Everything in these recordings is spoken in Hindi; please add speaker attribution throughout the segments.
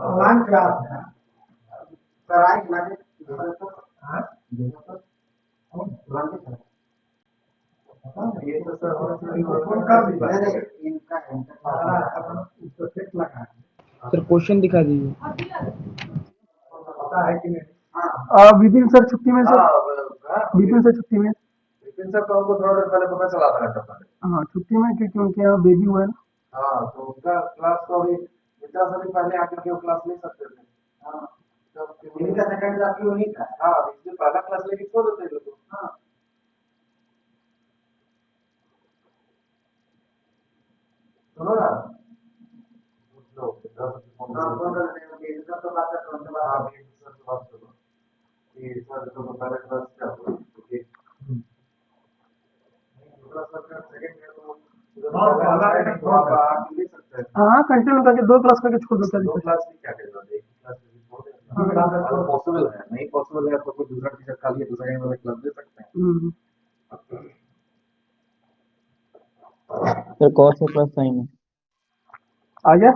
Speaker 1: ऑनलाइन क्लास है कराई लगे हाँ ये तो सर इनका इसको सेट लगा
Speaker 2: सर क्वेश्चन दिखा दीजिए।
Speaker 1: पता है कि नहीं विपिन सर छुट्टी में सर विपिन सर छुट्टी में
Speaker 3: लेकिन सर तो हमको थोड़ा देर पहले पता चला आधा घंटा पहले।
Speaker 1: हाँ छुट्टी में क्योंकि उनके यहाँ बेबी हुआ है ना।
Speaker 3: हाँ तो उनका क्लास तो अभी विद्या सर पहले आकर के वो क्लास ले सकते थे। हाँ
Speaker 1: इनका सेकंड क्लास भी उन्हीं का
Speaker 3: हाँ इसलिए पहला क्लास लेके छोड़ देते लोग।
Speaker 1: हाँ
Speaker 3: सुनो ना लो
Speaker 1: हाँ फोन कर देंगे इनका तो बात है उनसे बात
Speaker 3: हाँ सर से बात करो कि सर तो पहले क्लास क्या हुआ क्योंकि दूसरा सर का सेकंड है तो आप आके ले सकते हैं।
Speaker 1: हाँ कंटिन्यू करके 2 क्लास करके छोड़ दो
Speaker 3: दो क्लास में क्या करेगा एक क्लास में छोड़ देगा अगर पॉसिबल है नहीं पॉसिबल है तो कोई दूसरा टीचर खाली है दूसरा वाला क्लास दे सकते हैं।
Speaker 2: सर कॉस है प्लस साइन है।
Speaker 1: आ गया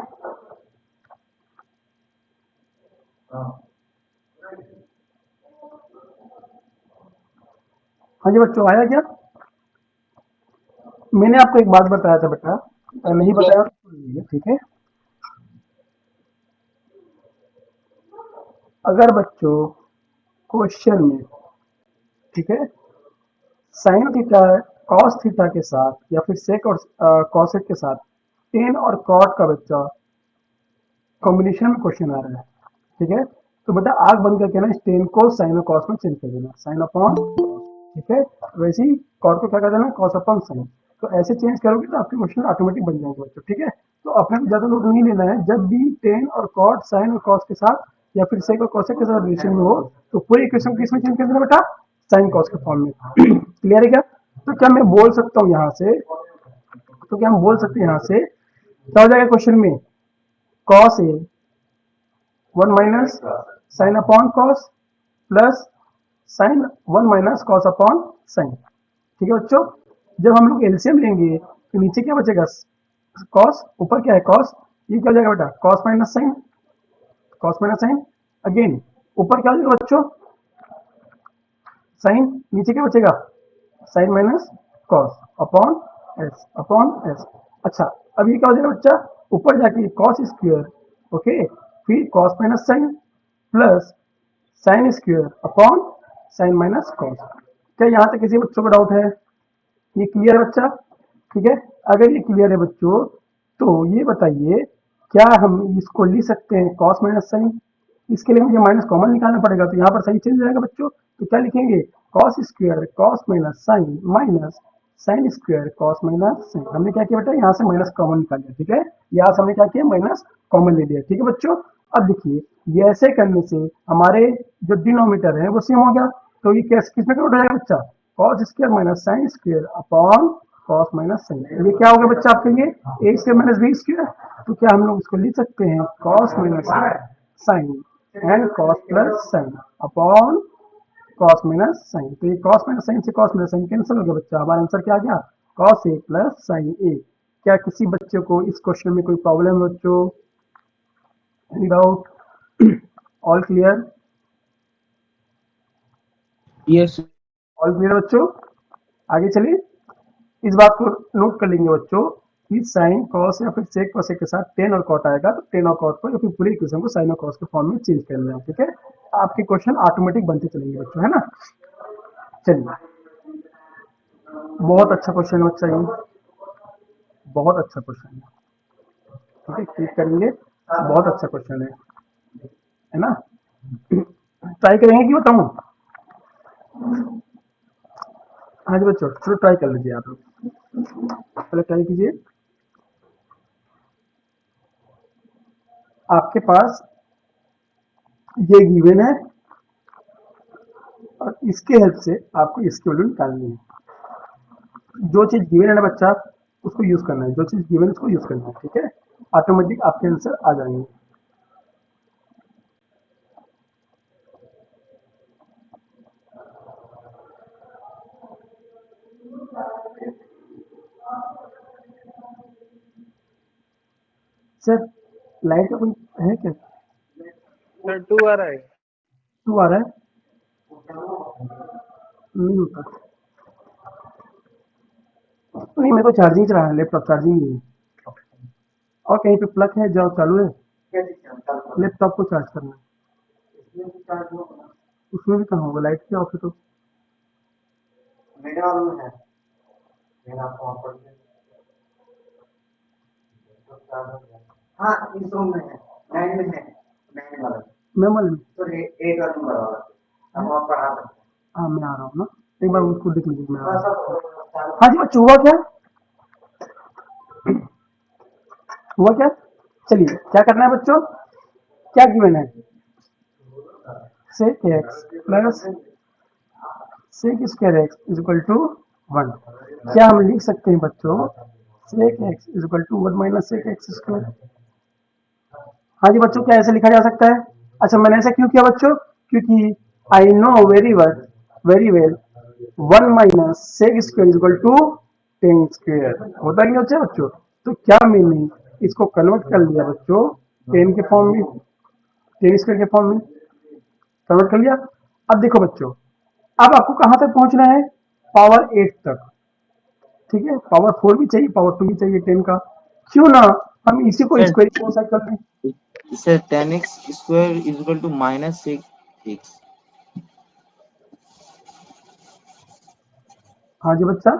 Speaker 1: हाँ जी बच्चों आया क्या मैंने आपको एक बात बताया था बेटा नहीं बताया तो सुन लीजिए ठीक है अगर बच्चों क्वेश्चन में ठीक है साइन थीटा कॉस थीटा के साथ या फिर सेक और कॉसेक के साथ टेन और कॉट का बच्चा कॉम्बिनेशन में क्वेश्चन आ रहा है ठीक है तो बेटा आग बंद करके ना टेन को साइन और कॉस में चेंज कर देना साइन अपॉन ठीक है वैसे ही कॉट को क्या कर देना कॉस अपॉन साइन तो ऐसे चेंज करोगे तो आपके क्वेश्चन ऑटोमेटिक बन जाएंगे बच्चों ठीक है तो अपने को ज्यादा लोड नहीं लेना है जब भी टेन और कॉट साइन और कॉस के साथ या फिर सेक और कॉसेक के साथ रिलेशन में हो तो पूरे इक्वेशन किस में चेंज कर देना बेटा साइन कॉस के फॉर्म में क्लियर है क्या तो क्या मैं बोल सकता हूँ यहाँ से तो क्या हम बोल सकते हैं यहाँ से क्या हो जाएगा क्वेश्चन में cos A 1 - sign upon cos plus sign 1 - cos upon sine ठीक है बच्चों जब हम लोग एलसीएम लेंगे तो नीचे क्या बचेगा कॉस ऊपर क्या है कॉस ये क्या हो जाएगा बेटा कॉस माइनस साइन अगेन ऊपर क्या हो जाएगा बच्चों साइन नीचे क्या बचेगा sine minus cos upon S अच्छा अब ये क्या हो जाएगा बच्चा ऊपर जाके कॉस स्क्वायर ओके फिर cos minus sine plus sine square upon sine minus cos क्या यहाँ तक किसी बच्चों को डाउट है ये क्लियर है बच्चा ठीक है अगर ये क्लियर है बच्चों तो ये बताइए क्या हम इसको लिख सकते हैं कॉस माइनस साइन इसके लिए मुझे माइनस कॉमन निकालना पड़ेगा तो यहाँ पर साइन चेंज हो जाएगा बच्चों तो क्या लिखेंगे cos square cos minus sine minus sine square cos minus sine हमने क्या किया बेटा यहाँ से माइनस कॉमन निकाल दिया ठीक है यहाँ से हमने क्या किया माइनस कॉमन ले लिया ठीक है बच्चों अब देखिए ये ऐसे करने से हमारे जो डिनोमीटर है वो सेम हो गया तो ये कैसे किसमें कन्वर्ट हो जाएगा बच्चा cos square minus sine square upon cos minus sine ये क्या होगा बच्चा आपके लिए A square minus B square तो क्या हम लोग इसको लिख सकते हैं cos minus sine and cos plus sine upon cos minus sine तो ये कॉस माइनस साइन से कॉस माइनस साइन कैंसिल हो गया बच्चा हमारा आंसर क्या आ गया cos A plus sine A क्या किसी बच्चे को इस क्वेश्चन में कोई प्रॉब्लम है बच्चों any doubt all clear
Speaker 2: yes
Speaker 1: all clear बच्चों आगे चलिए इस बात को नोट कर लेंगे बच्चों कि साइन कॉस या फिर सेक कोसेक के साथ टेन और कॉट आएगा तो टेन और कॉट को या फिर पूरे इक्वेशन को साइन और कॉस के फॉर्म में चेंज करना है ठीक है आपके क्वेश्चन ऑटोमेटिक बनते चलेंगे बच्चों है ना चलिए बहुत अच्छा क्वेश्चन है बच्चा ये बहुत अच्छा क्वेश्चन है ठीक है क्लिक करेंगे बहुत अच्छा क्वेश्चन है ना ट्राई करेंगे कि बताऊं हाँ जी बच्चों चलो ट्राई कर लीजिए आप लोग पहले ट्राई कीजिए आपके पास ये गिवन है और इसके हेल्प से आपको इसकी वैल्यू निकालनी है जो चीज गिवन है ना बच्चा उसको यूज करना है जो चीज गिवन है उसको यूज करना है ठीक है ऑटोमेटिक आपके आंसर आ जाएंगे सर लाइट का कोई है क्या?
Speaker 2: सर 2 आ रहा है।
Speaker 1: 2 आ रहा है? नहीं होता। नहीं, मेरे को चार्जिंग चला है, लैपटॉप चार्जिंग नहीं है। और कहीं पे प्लग है जो चालू है? लैपटॉप को चार्ज करना है। उसमें भी कहाँ होगा, लाइट क्या ऑफ है तो?
Speaker 3: हाँ इस रूम में है, 9 में है, 9 वाला,
Speaker 1: मैं मालूम।
Speaker 3: तो 8 वाला नंबर वाला हम आप पढ़ा सकते हैं।
Speaker 1: हाँ मैं आ रहा हूँ ना, एक बार उसको देख लीजिए, मैं आ
Speaker 3: थोड़ा
Speaker 1: रहा हूँ।
Speaker 3: सा
Speaker 1: हाँ जी बच्चों, हुआ क्या? हुआ क्या? चलिए क्या करना है बच्चों, क्या गिवन है? Sec X plus sec square X is equal to 1। क्या हम लिख सकते हैं बच्चों, sec X is equal to 1 minus sec X square? हाँ जी बच्चों, क्या ऐसे लिखा जा सकता है? अच्छा, मैंने ऐसा क्यों किया बच्चों? क्योंकि I know very well 1 minus sec square is equal to tan square होता है, नहीं होता है बच्चों? तो क्या मैंने इसको कन्वर्ट कर लिया बच्चों टेन के फॉर्म में, टेन स्क्वायर के फॉर्म में कन्वर्ट कर लिया। अब देखो बच्चों, अब आपको कहां तक पहुंचना है? पावर 8 तक, ठीक है? पावर 4 भी चाहिए, पावर 2 भी चाहिए 10 का। क्यों ना हम इसी को
Speaker 2: सर
Speaker 1: स्क्वायर को साइड कर दें?
Speaker 2: Sir 10x square is equal to minus 6x।
Speaker 1: हाँ जी बच्चा,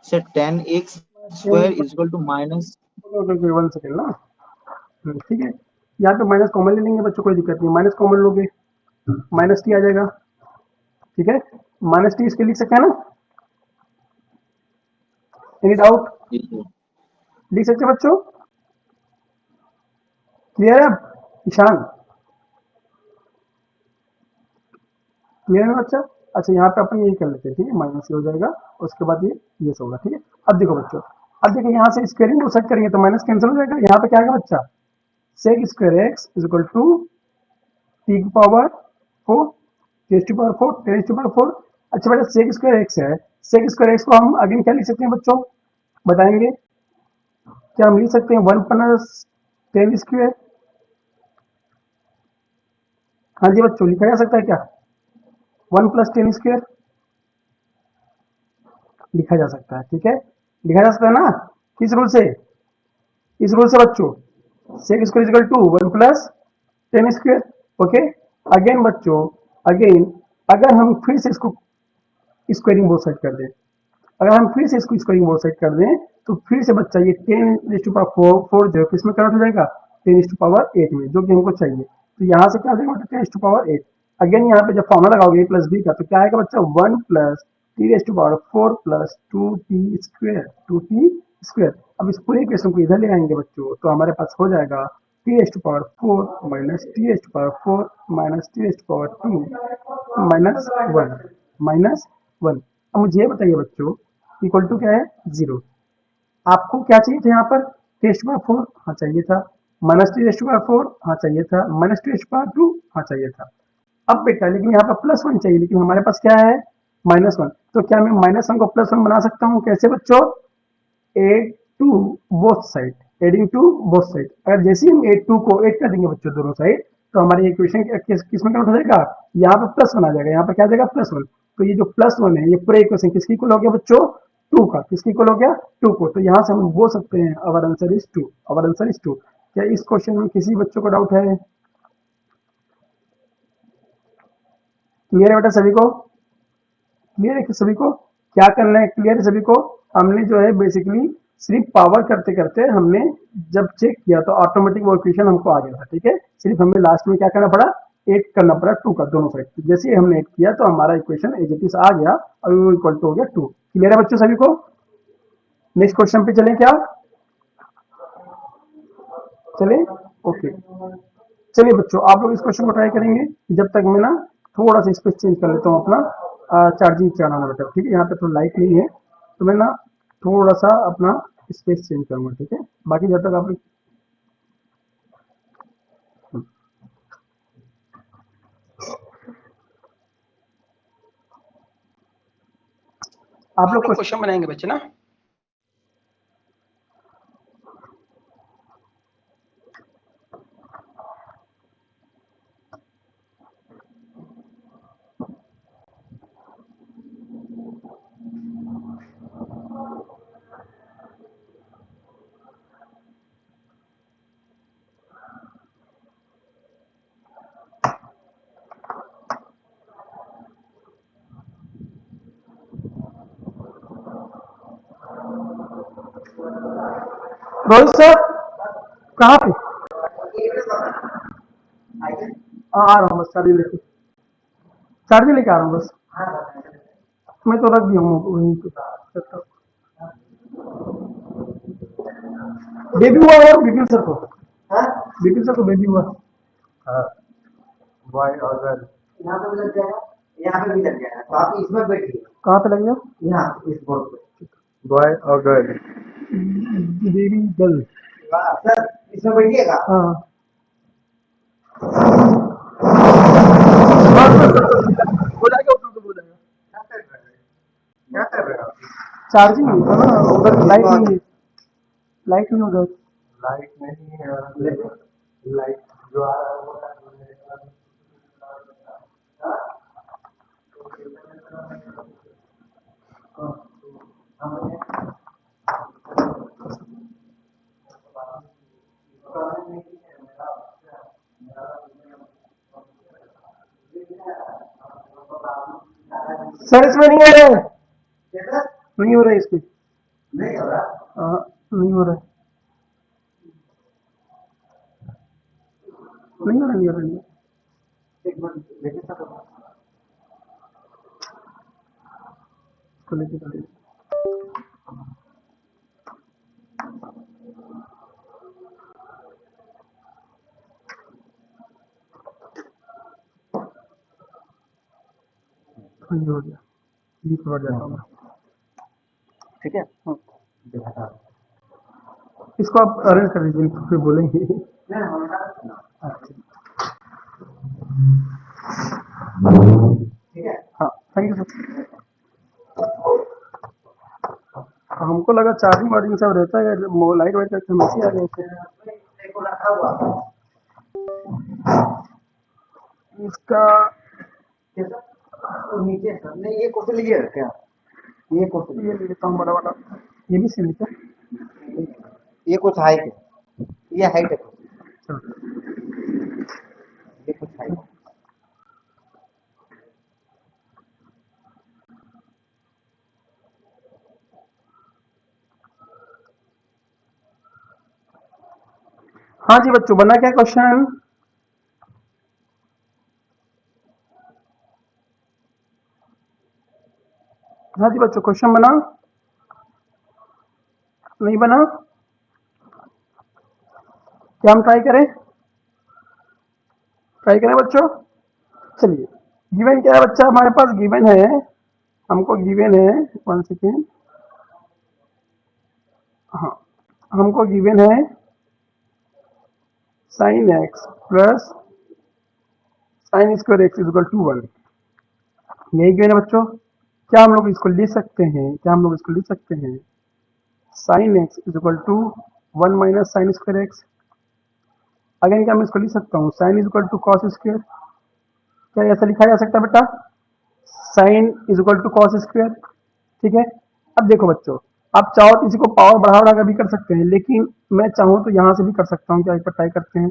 Speaker 2: sir 10x square is equal to minus.
Speaker 1: 1 second ना। ठीक है, यहाँ पे माइनस कॉमन ले लेंगे बच्चों, कोई दिक्कत नहीं, माइनस कॉमन लोगे माइनस टी आ जाएगा, ठीक है? माइनस टी इसके लिख सकते हैं ना, एनी डाउट? लिख सकते हैं बच्चों? क्लियर है अब ईशान? क्लियर है बच्चा? अच्छा, यहाँ पे अपन यही कर लेते हैं, ठीक है? माइनस ये हो जाएगा, उसके बाद ये से होगा, ठीक है? अब देखो बच्चों, अब देखो यहाँ से स्क्वायरिंग को सेट करेंगे तो माइनस कैंसिल हो जाएगा, यहाँ पे क्या आएगा बच्चा? Sec square X is equal to T की power 4 ten to power 4 ten to power 4। अच्छा बेटा, सेक स्क्वायर एक्स है, सेक स्क्वायर एक्स को हम अगेन क्या लिख सकते हैं बच्चों, बताएंगे? क्या हम लिख सकते हैं 1 प्लस टेन स्क्वायर? हाँ जी बच्चों, लिखा जा सकता है क्या 1 प्लस टेन स्क्वायर? लिखा जा सकता है, ठीक है? लिखा जा सकता है ना, किस रूल से? इस रूल से बच्चों, sec square equal to 1 plus tan square. Okay, again बच्चों, अगेन अगर हम फिर से इसको स्क्वायरिंग बोथ साइड कर दें, अगर हम फिर से इसको स्क्वायरिंग बोथ साइड कर दें, तो फिर से बच्चा ये tan raise to power four जो है किसमें कन्वर्ट हो जाएगा? टेन रेज टू पावर 8 में, जो कि हमको चाहिए। तो यहाँ से क्या हो जाएगा बच्चा? Tan raise to power 8। Again यहाँ पे जब फॉर्मुला लगाओगे प्लस बी का, तो क्या आएगा बच्चा? 1 plus T raise to power 4 plus 2t square. अब इस पूरे इक्वेशन को इधर ले आएंगे बच्चों, तो हमारे पास हो जाएगा T raise to power 4 minus T raise to power 4 minus T raise to power 2 minus 1। अब मुझे ये बताइए बच्चों, इक्वल टू क्या है? 0। आपको क्या चाहिए था यहाँ पर? टेस्ट पावर 4, हाँ चाहिए था। माइनस टी टेस्ट पावर 4, हाँ चाहिए था। माइनस टी टेस्ट पावर 2, हाँ चाहिए था। अब बेटा लेकिन यहाँ पर प्लस 1 चाहिए, लेकिन हमारे पास क्या है? -1। तो क्या मैं -1 को +1 बना सकता हूँ? कैसे बच्चों? Add to both side, adding to both side. अगर जैसे ही हम एड टू को ऐड कर देंगे बच्चों दोनों साइड, तो हमारी इक्वेशन किस में कन्वर्ट हो जाएगा? यहाँ पर +1 आ जाएगा, यहाँ पर क्या आ जाएगा? +1। तो ये जो +1 है, ये पूरा इक्वेशन किसकी इक्वल हो गया बच्चों? 2 का। किसकी इक्वल हो गया? 2 को। तो यहाँ से हम बोल सकते हैं अवर answer is 2, our answer is 2। क्या इस क्वेश्चन में किसी बच्चों को डाउट है? क्लियर है बेटा सभी को? क्लियर है कि सभी को? क्या करना है, क्लियर है सभी को? हमने जो है बेसिकली सिर्फ पावर करते करते हमने जब चेक किया तो ऑटोमेटिक वो इक्वेशन हमको आ गया था, ठीक है? सिर्फ हमें लास्ट में क्या करना पड़ा? एड करना पड़ा 2 का दोनों साइड। तो जैसे ही हमने एड किया तो हमारा इक्वेशन एज इट इज आ गया, और वो इक्वल टू हो गया 2। क्लियर है बच्चों सभी को? नेक्स्ट क्वेश्चन पे चलें क्या? चलें, ओके। चलिए बच्चों, आप लोग इस क्वेश्चन को ट्राई करेंगे, जब तक मैं ना थोड़ा सा स्पेस चेंज कर लेता हूँ अपना, चार्जिंग चढ़ाना बेटा, ठीक है? यहाँ पे तो लाइट नहीं है, तो मैं ना थोड़ा सा अपना स्पेस चेंज करूंगा, ठीक है? बाकी जब तक आप लोग क्वेश्चन बनाएंगे बच्चे ना। रोहित सर कहाँ पे? आ रहा हूँ बस, चार्जर लेके आ रहा हूँ बस। मैं तो रख दिया हूँ वहीं पे। बेबी हुआ और बिपिन सर को, बिपिन सर को बेबी हुआ।
Speaker 3: हाँ, बॉय और गर्ल।
Speaker 4: यहाँ पे भी लग जाएगा, यहाँ पे भी लग जाएगा, तो आप इसमें बैठिए,
Speaker 1: कहाँ पे लग गया?
Speaker 4: यहाँ इस बोर्ड पे।
Speaker 3: बॉय और गर्ल।
Speaker 1: Baby girl.
Speaker 4: सर इसमें बैठिएगा।
Speaker 1: हाँ हो जाएगा, उसमें तो हो जाएगा।
Speaker 3: क्या कर रहे हो आप?
Speaker 1: चार्जिंग नहीं था ना उधर, लाइट नहीं है, लाइट नहीं उधर।
Speaker 3: लाइट नहीं है, लाइट जो आ रहा है वो
Speaker 1: सर इसमें नहीं हो रहा है,
Speaker 4: कैसा?
Speaker 1: नहीं हो रहा है इसमें।
Speaker 4: नहीं हो रहा।
Speaker 1: हाँ, नहीं हो रहा है, नहीं हो रहा, नहीं हो रहा, नहीं हो रहा।
Speaker 4: एक मिनट देखिए सर।
Speaker 1: इसको लेके चलिए। हाँ, ये हो गया, ये बढ़ जाता हूँ मैं।
Speaker 4: ठीक है।
Speaker 1: हाँ। इसको आप अरेंज कर दीजिए, फिर बोलेंगे।
Speaker 4: नहीं हमारा
Speaker 1: अच्छा,
Speaker 4: ठीक है।
Speaker 1: हाँ थैंक यू सर। हमको लगा चार्जिंग वार्जिंग सब रहता है, लाइट वाइट का समस्या आ गया थे।
Speaker 4: एक को रखा हुआ
Speaker 1: इसका
Speaker 4: कैसा? वो नीचे सर, नहीं ये कुर्सी लीजिए क्या? ये कुर्सी
Speaker 1: ये ले लेता हूँ बड़ा वाला, ये भी सिल क्या?
Speaker 4: ये कुछ हाइट है, ये हाइट है,
Speaker 1: चलो
Speaker 4: ये कुछ हाइट है।
Speaker 1: हाँ जी बच्चों, बना क्या क्वेश्चन? हाँ जी बच्चों, क्वेश्चन बना? नहीं बना? क्या हम ट्राई करें? ट्राई करें बच्चों? चलिए, गिवन क्या है बच्चा हमारे पास? गिवन है, हमको गिवन है, 1 सेकेंड। हाँ, हमको गिवन है sine X plus sine square X is equal to 1। यही गिवन है बच्चों। क्या हम लोग इसको लिख सकते हैं? क्या हम लोग इसको लिख सकते हैं? Sine X is equal to 1 minus sine square X. Again क्या मैं इसको लिख सकता हूँ? Sine is equal to cos square. क्या ऐसा लिखा जा सकता है बेटा? Sine is equal to cos square. ठीक है। अब देखो बच्चों, आप चाहो तो इसी को पावर बढ़ा बढ़ा कर भी कर सकते हैं, लेकिन मैं चाहूँ तो यहाँ से भी कर सकता हूँ। क्या एक बार ट्राई करते हैं?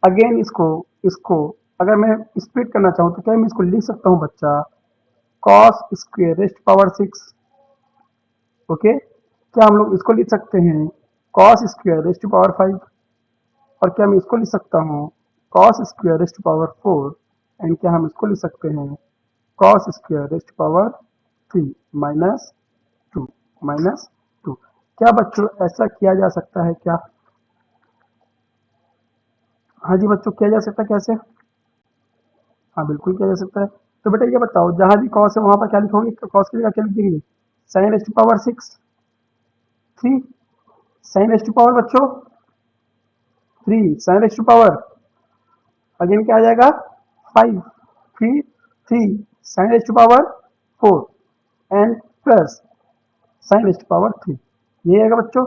Speaker 1: अगेन इसको इसको अगर मैं स्प्लिट करना चाहूँ तो क्या मैं इसको लिख सकता हूँ बच्चा? Cos square raised power 6। Okay, क्या हम लोग इसको लिख सकते हैं? Cos square raised power 5। और क्या मैं इसको लिख सकता हूँ? Cos square raised power 4। And क्या हम इसको लिख सकते हैं? Cos square raised power 3 minus 2 minus 2। क्या बच्चों ऐसा किया जा सकता है क्या? हाँ जी बच्चों, किया जा सकता है कैसे? हाँ बिल्कुल किया जा सकता है। तो बेटा ये बताओ, जहां भी कॉस है वहां पर क्या लिखोगे? कॉस की जगह क्या लिख देंगे? Sine raised power 6 3 sine raised power बच्चों 3 साइन रेस्ट पावर अगेन क्या आ जाएगा? 5 फिर 3 sine raised power 4 and plus sine raised power 3। ये आएगा बच्चों,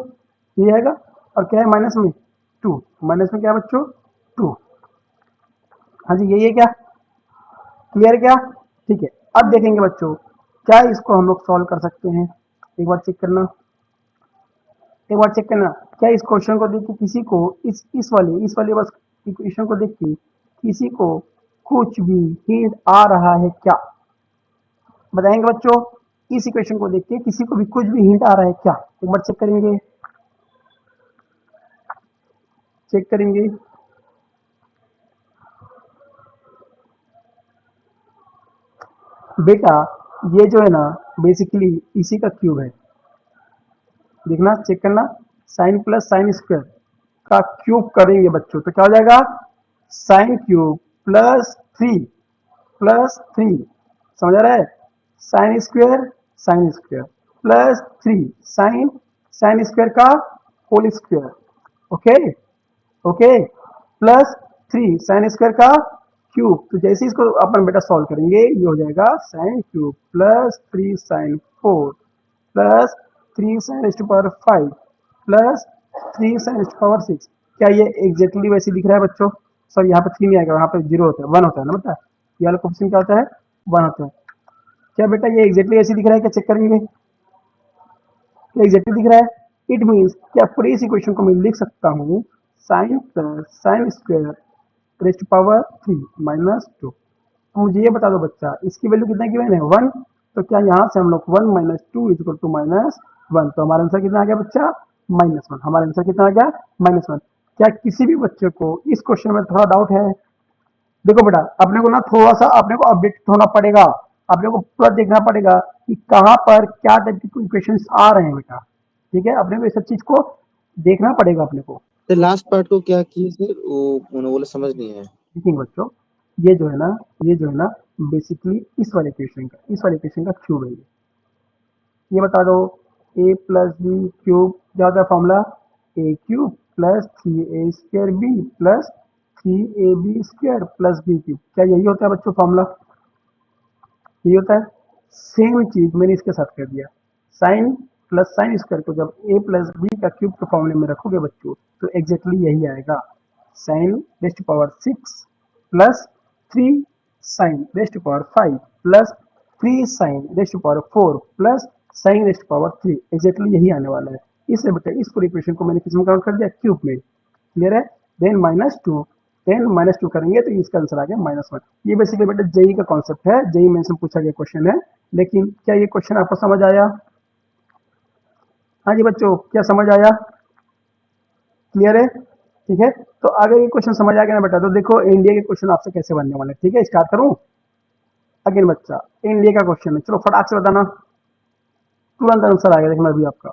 Speaker 1: ये आएगा। और क्या है माइनस में? 2। माइनस में क्या है बच्चों? 2। हाँ जी, यही है क्या? क्लियर क्या? ठीक है। अब देखेंगे बच्चों, क्या इसको हम लोग सॉल्व कर सकते हैं? एक बार चेक करना, एक बार चेक करना। क्या इस क्वेश्चन को देख के किसी को इस वाले बस इक्वेशन को देख के किसी को कुछ भी हिंट आ रहा है क्या? बताएंगे बच्चों, इस इक्वेशन को देख के किसी को भी कुछ भी हिंट आ रहा है क्या? एक बार चेक करेंगे। चेक करेंगे। बेटा ये जो है ना बेसिकली इसी का क्यूब है, देखना चेक करना, साइन प्लस साइन स्क्वायर का क्यूब करेंगे बच्चों तो क्या हो जाएगा, साइन क्यूब प्लस थ्री समझ आ रहा है, sine square plus three sine sine square का whole square, okay okay, plus three sine square का क्यूब। तो जैसे इसको अपन बेटा सॉल्व करेंगे ये हो जाएगा sign cube plus three sine four plus three sign to power five plus three sign to power six. क्या ये एग्जैक्टली वैसे दिख रहा है बच्चों? सॉरी यहाँ पे थ्री नहीं आएगा, यहाँ पे जीरो होता है, वन होता है ना बेटा, ये वाला क्वेश्चन क्या होता है, वन होता है। क्या बेटा ये एग्जैक्टली ऐसे दिख रहा है क्या? चेक करेंगे एग्जैक्टली दिख रहा है। इट मीन्स क्या पूरे इस इक्वेशन को मैं लिख सकता हूँ sine plus sine square raised power three minus two. मुझे ये बता दो बच्चा इसकी वैल्यू कितना गिवन है, वन, तो क्या यहाँ से हम लोग one minus two is equal to minus one, तो हमारा आंसर कितना आ गया बच्चा, माइनस वन। हमारा आंसर कितना आ गया, माइनस वन। क्या किसी भी बच्चे को इस क्वेश्चन में थोड़ा डाउट है? देखो बेटा अपने को ना थोड़ा सा अपने को अपडेट होना पड़ेगा, अपने को पूरा देखना पड़ेगा कि कहाँ पर क्या टाइप के इक्वेशंस आ रहे हैं बेटा, ठीक है, अपने को ये सब चीज को देखना पड़ेगा अपने को।
Speaker 2: तो लास्ट पार्ट को क्या किए सर, वो उन्होंने बोले समझ नहीं है।
Speaker 1: देखिए बच्चों ये जो है ना बेसिकली इस वाले इक्वेशन का क्यूब है ये बता दो, ए प्लस बी क्यूब क्या होता है formula, A cube plus three A square B plus three A B square plus B cube. क्या यही होता है बच्चों फॉर्मूला? यही होता है। सेम चीज मैंने इसके साथ कर दिया, साइन प्लस साइन स्क्वायर को जब ए प्लस बी का क्यूब के फॉर्मूले में रखोगे बच्चों तो एग्जैक्टली यही आएगा, sine raised power six plus three sine raised power five plus three sine raised power four plus sine raised power three, exactly यही आने वाला है। इसलिए बेटा इस पूरी इक्वेशन को मैंने किस में काउंट कर दिया, क्यूब में, क्लियर है। देन माइनस टू करेंगे तो इसका आंसर आ गया माइनस वन। ये बेसिकली बेटा जेई का कॉन्सेप्ट है, जेई में से पूछा गया क्वेश्चन है। लेकिन क्या ये क्वेश्चन आपको समझ आया? हाँ जी बच्चों क्या समझ आया, क्लियर है, ठीक है। तो अगर ये क्वेश्चन समझ आ गया ना बेटा तो देखो इंडिया के क्वेश्चन आपसे कैसे बनने वाले हैं, ठीक है। स्टार्ट करूं अगेन बच्चा, इंडिया का क्वेश्चन है, चलो फटाक से बताना, तुरंत आंसर आ गया देखना अभी आपका।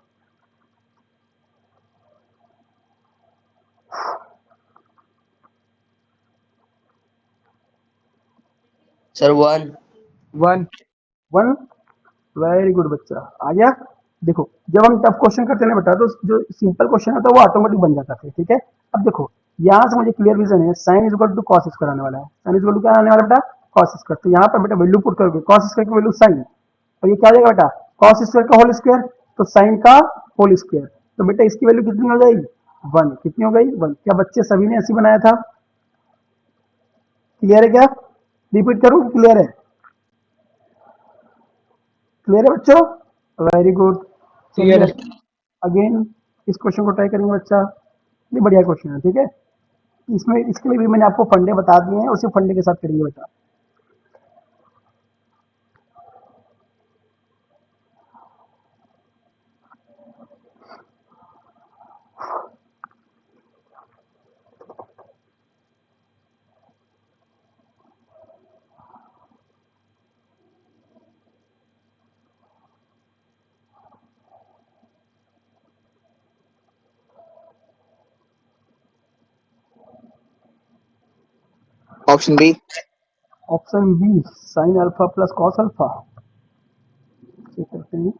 Speaker 5: Sir one
Speaker 2: one
Speaker 1: one, very good बच्चा, आ गया। देखो जब हम टफ क्वेश्चन करते हैं ना बेटा तो जो सिंपल क्वेश्चन है तो वो ऑटोमेटिक बन जाता है, ठीक है। अब देखो यहाँ से मुझे क्लियर विजन है, sine is equal to cos square आने वाला है, साइन इज इक्वल टू क्या आने वाला है बेटा, कॉस स्क्वायर। तो यहाँ पर बेटा वैल्यू पुट करोगे कॉस स्क्वायर की वैल्यू साइन, और ये क्या आ जाएगा बेटा, कॉस स्क्वायर का होल स्क्वायर, तो साइन का होल स्क्वायर, तो बेटा इसकी वैल्यू कितनी हो जाएगी, वन। कितनी हो गई, वन। क्या बच्चे सभी ने ऐसी बनाया था? क्लियर है क्या, रिपीट करूं, क्लियर है, क्लियर है बच्चों, वेरी गुड।
Speaker 2: क्लियर है।
Speaker 1: अगेन इस क्वेश्चन को ट्राई करेंगे बच्चा, ये बढ़िया क्वेश्चन है, ठीक है। इसमें इसके लिए भी मैंने आपको फंडे बता दिए हैं, उसी फंडे के साथ करेंगे बेटा।
Speaker 5: Option B
Speaker 1: option B sine alpha plus cos alpha, check करते हैं।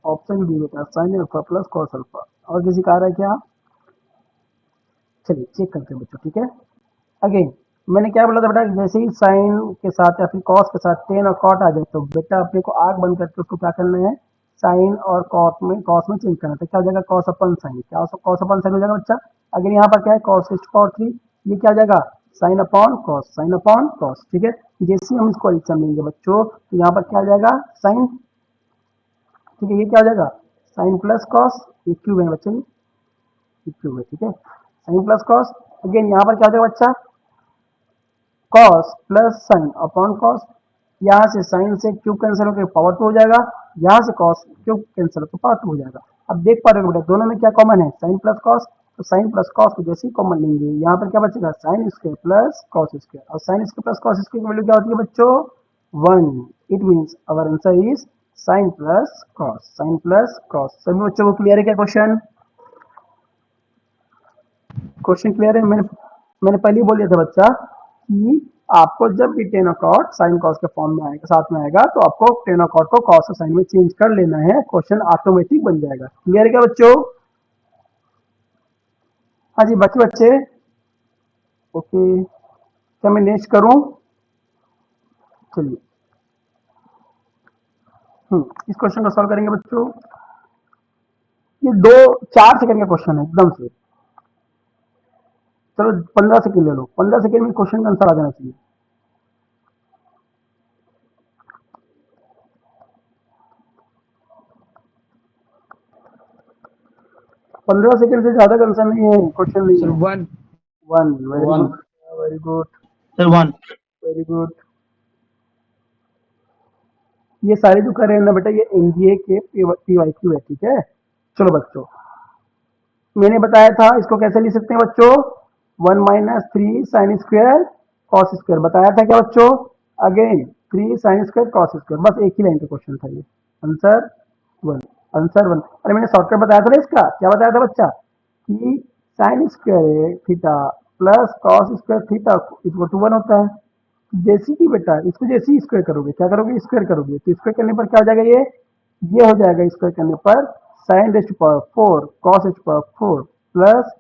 Speaker 1: ऑप्शन बी बेटा sine alpha plus cos alpha, और किसी का आ रहा है क्या? चलिए चेक करते हैं बच्चों, ठीक है। अगेन मैंने क्या बोला था बेटा, जैसे ही साइन के साथ या फिर कॉस के साथ टेन और कॉट आ जाए तो बेटा अपने को आग बंद करके उसको क्या करना है, साइन और कॉस में चेंज करना है। तो क्या हो जाएगा, कॉस अपन साइन, क्या कॉस अपन साइन हो जाएगा बच्चा। अगर यहाँ पर क्या है कॉस पावर थ्री, ये क्या हो जाएगा, sign upon cos, sine upon cos, ठीक है। जैसे हम इसको एडिशन लेंगे बच्चों तो यहाँ पर क्या आ जाएगा, साइन, ठीक है, ये क्या हो जाएगा, साइन प्लस कॉस, ये क्यूब है बच्चे, ये क्यूब है, ठीक है, साइन प्लस कॉस। अगेन यहाँ पर क्या हो जाएगा बच्चा, cos plus sine upon cos, यहाँ से साइन से क्यूब कैंसिल होकर पावर टू हो जाएगा, यहाँ से कॉस क्यों कैंसिल तो पावर 2 हो जाएगा। अब देख पा रहे हो बेटा दोनों में क्या कॉमन है, साइन प्लस कॉस, तो साइन प्लस कॉस को जैसे ही कॉमन लेंगे यहाँ पर क्या बचेगा, sine square plus cos square, और sine square plus cos square की वैल्यू क्या होती है बच्चों, 1। It means our answer is sine plus cos, sine plus cos. सभी बच्चों को क्लियर है क्या क्वेश्चन, क्वेश्चन क्लियर है। मैंने पहले ही बोल दिया था बच्चा कि आपको जब भी टेन अकॉर्ड साइन कॉस के फॉर्म में आएगा, साथ में आएगा, तो आपको टेन अकॉर्ड को कॉस और साइन में चेंज कर लेना है, क्वेश्चन ऑटोमेटिक बन जाएगा। क्लियर है क्या बच्चों, हाँ जी बच्चे बच्चे ओके, क्या मैं नेक्स्ट करूं, चलिए इस क्वेश्चन को सॉल्व करेंगे बच्चों। ये 4 सेकंड का क्वेश्चन है एकदम से, चलो 15 सेकंड ले लो, 15 सेकंड में क्वेश्चन का आंसर आ जाना चाहिए। 15 सेकंड से ज्यादा का आंसर नहीं है, क्वेश्चन नहीं
Speaker 4: सर
Speaker 1: है।
Speaker 4: 1
Speaker 1: 1, very
Speaker 2: One.
Speaker 1: Good, very good,
Speaker 2: Sir, 1.
Speaker 1: Very good. ये सारे जो कर रहे हैं ना बेटा ये एनडीए के पीवाईक्यू है, ठीक है। चलो बच्चों मैंने बताया था इसको कैसे लिख सकते हैं बच्चों, 1 - 3 साइन स्क्वायर कॉस स्क्वायर, बताया था क्या बच्चों, again 3 sine square cos square, बस एक ही लाइन का क्वेश्चन था ये। Answer 1, answer 1। अरे मैंने शॉर्टकट बताया था ना इसका, क्या बताया था बच्चा कि sine square theta plus cos square theta equal to 1 होता है। जैसे कि बेटा इसको जैसे ही स्क्वायर करोगे, क्या करोगे, स्क्वायर करोगे, तो स्क्वायर करने पर क्या हो जाएगा, ये हो जाएगा स्क्वायर करने पर sine raised power 4 cos H power 4 plus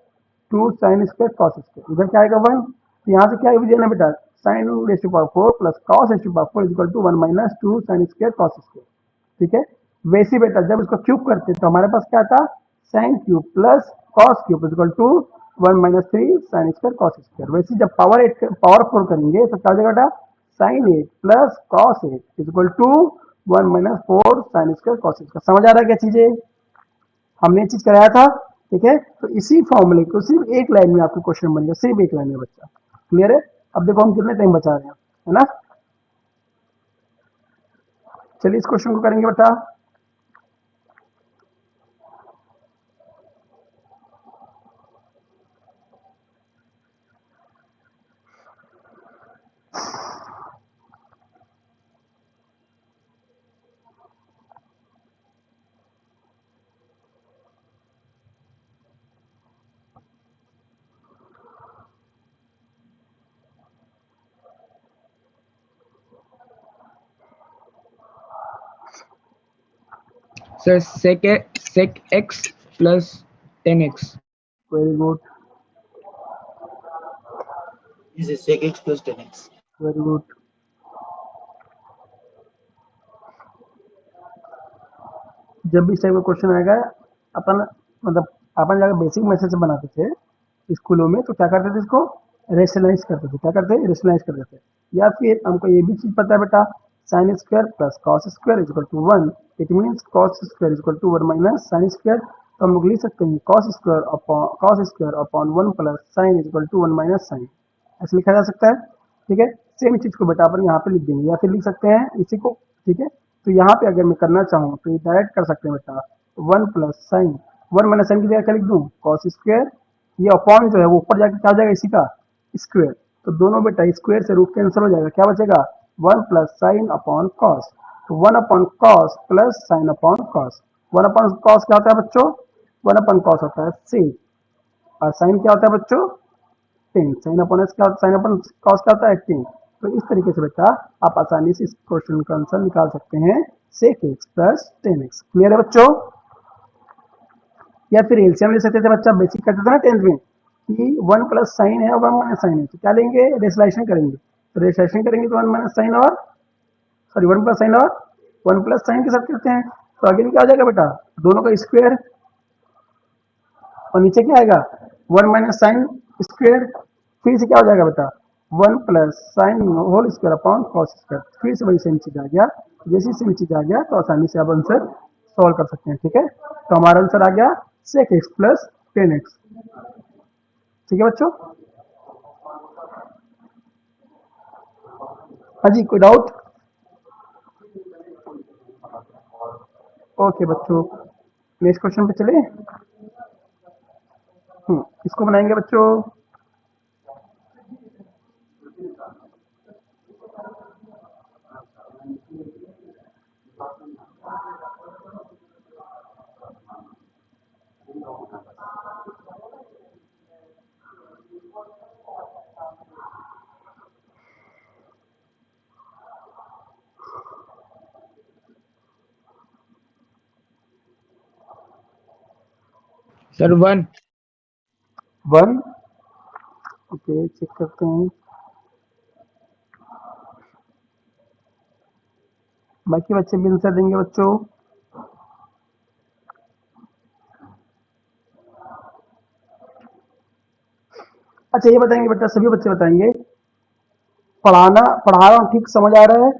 Speaker 1: 2 sine square cos square, इधर क्या आएगा 1, तो यहाँ से क्या डिवीजन है बेटा, sine raised power 4 plus cos H power 4 equal to 1 - 2 sine square cos square, ठीक है। वैसे बेटा जब इसको क्यूब करते तो हमारे पास क्या था, sine cube plus cos cube equal to 1 - 3 sine square cos square. वैसे जब पावर 4 करेंगे तो क्या हो जाएगा बेटा, sine 8 plus cos 8 equal to 1 - 4 sine square cos square. समझ आ रहा है क्या चीजें, हमने चीज कराया था, ठीक है। तो इसी फॉर्मूले को सिर्फ एक लाइन में आपको क्वेश्चन बनेगा, सिर्फ एक लाइन में बच्चा, क्लियर है। अब देखो हम कितने टाइम बचा रहे हैं, है ना। चलिए इस क्वेश्चन को करेंगे बेटा।
Speaker 4: Sir sec x plus 10x।
Speaker 1: Very good,
Speaker 2: This is sec x plus 10x.
Speaker 1: Very good. जब भी इस टाइप का क्वेश्चन आएगा अपन मतलब अपन जगह बेसिक मेथड से बनाते थे स्कूलों में, तो क्या करते थे इसको रेशनलाइज करते थे, क्या करते हैं रेशनलाइज करते थे। या फिर हमको ये भी चीज पता है बेटा, sine square plus cos square equal to 1, it means cos square equal to 1 - sine square, तो हम लोग लिख सकते हैं cos square upon 1 plus sine equal to 1 - sine, ऐसे लिखा जा सकता है, ठीक है। सेम चीज को बेटा अपन यहाँ पे लिख देंगे, या फिर लिख सकते हैं इसी को, ठीक है। तो यहाँ पे अगर मैं करना चाहूँ तो ये डायरेक्ट कर सकते हैं बेटा, 1 प्लस साइन, 1 - साइन की जगह क्या लिख दूँ, कॉस स्क्वायर, ये अपॉन जो है वो ऊपर जाके क्या हो जाएगा इसी का स्क्वायर, तो दोनों बेटा स्क्वायर से रूट कैंसिल हो जाएगा, क्या बचेगा 1 प्लस साइन अपॉन कॉस, तो 1 upon cos plus sine upon cos. 1 upon cos क्या होता है बच्चों, 1 अपॉन कॉस होता है 6, और साइन क्या होता है बच्चों 10, साइन अपॉन एस क्या, साइन अपॉन कॉस क्या होता है 10। तो इस तरीके से बेटा आप आसानी से इस क्वेश्चन का आंसर निकाल सकते हैं, sec x plus 10x। Clear है बच्चों, या फिर एलसीएम ले सकते थे बच्चा, बेसिक करते थे ना 10th में कि 1 प्लस साइन है और 1 - साइन है, तो क्या लेंगे रेशनलाइजेशन करेंगे, तो रेशनलाइजेशन करेंगे तो 1 - साइन और सॉरी 1 प्लस साइन और 1 प्लस साइन के साथ करते हैं, तो अगेन क्या हो जाएगा बेटा, दोनों का स्क्वायर, और नीचे क्या आएगा 1 - साइन स्क्वायर, फिर से क्या हो जाएगा बेटा 1 plus sine whole square upon cos square, फिर से वही सेम चीज आ गया। जैसी सेम चीज आ गया तो आसानी से आप आंसर सॉल्व कर सकते हैं, ठीक है। तो हमारा आंसर आ गया sec x प्लस 10x, ठीक है बच्चों। हाँ जी कोई डाउट, ओके बच्चों, नेक्स्ट क्वेश्चन पे चले। इसको बनाएंगे बच्चों।
Speaker 2: सर 1।
Speaker 1: 1। ओके, चेक करते हैं। बाकी बच्चे भी आंसर देंगे बच्चों। अच्छा, ये बताएंगे बेटा, सभी बच्चे बताएंगे, पढ़ा रहा हूँ ठीक समझ आ रहा है?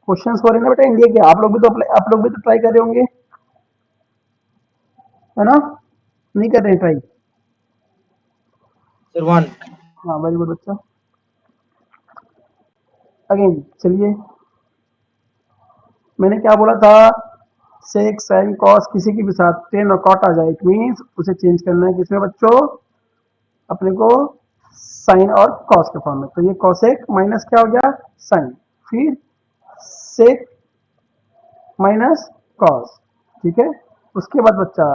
Speaker 1: क्वेश्चंस हो रहे हैं ना बेटा इंडिया के, आप लोग भी तो ट्राई कर रहे होंगे, है ना? नहीं कर रहे हैं ट्राई?
Speaker 2: सर 1।
Speaker 1: हाँ, वेरी गुड बच्चा। अगेन चलिए, मैंने क्या बोला था? सेक साइन कॉस किसी के भी साथ टेन और कॉट आ जाए, इट मीन्स उसे चेंज करना है किसमें बच्चों? अपने को साइन और कॉस के फॉर्म में। तो ये कॉसेक माइनस क्या हो गया? साइन। फिर सेक माइनस कॉस, ठीक है। उसके बाद बच्चा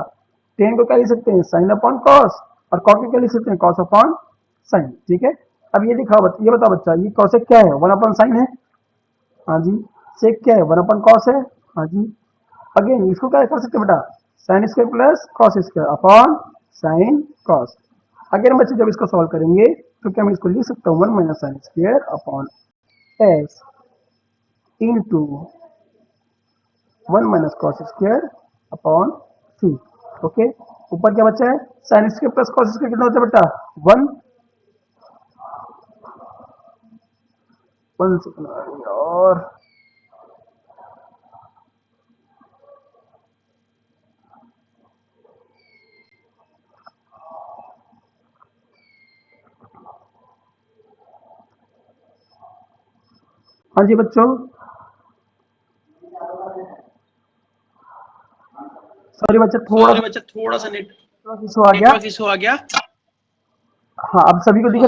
Speaker 1: टेन को क्या लिख सकते हैं? साइन अपॉन कॉस, और कॉट को क्या लिख सकते हैं? कॉस अपॉन साइन, ठीक है। अब ये दिखाओ, ये बताओ बच्चा, ये कॉसेक क्या है? 1 अपॉन साइन है, हाँ जी। सेक क्या है? 1 अपॉन कॉस है, हाँ जी। अगेन इसको क्या कर सकते हैं बेटा? Sine square plus cos square upon sine cos. Again बच्चे जब इसको सॉल्व करेंगे तो क्या मैं इसको लिख सकता हूँ? 1 minus sine square upon S into 1 minus cos square upon C. Okay, ऊपर क्या बचा है? Sine square plus cos square कितना होता है बेटा? 1। 1 सेकंड और हाँ जी बच्चों, सॉरी बच्चा, थोड़ा सा नेटवर्क इशू आ गया। हाँ, अब सभी को दिख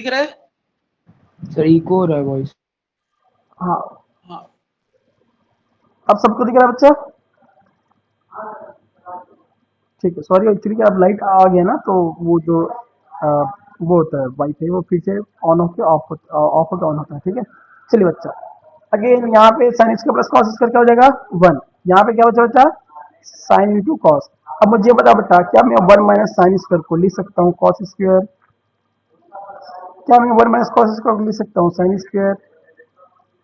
Speaker 1: रहा है?
Speaker 2: सर इको हो रहा है वॉइस।
Speaker 1: हाँ, अब सबको दिख रहा है बच्चा? ठीक है, सॉरी एक्चुअली क्या, अब लाइट आ गया ना, तो वो जो वो होता है वाईफाई, वो फिर से ऑन होकर ऑफ होकर ऑन होता है, ठीक है। चलिए बच्चा, अगेन यहाँ पे sign square plus cos square क्या हो जाएगा? 1। यहाँ पे क्या बचा बच्चा? Sine into cos. अब मुझे बता बेटा, क्या मैं 1 माइनस साइन स्क्वायर को लिख सकता हूँ कॉस स्क्वायर? क्या मैं 1 माइनस कॉस स्क्वायर को लिख सकता हूँ साइन स्क्वायर?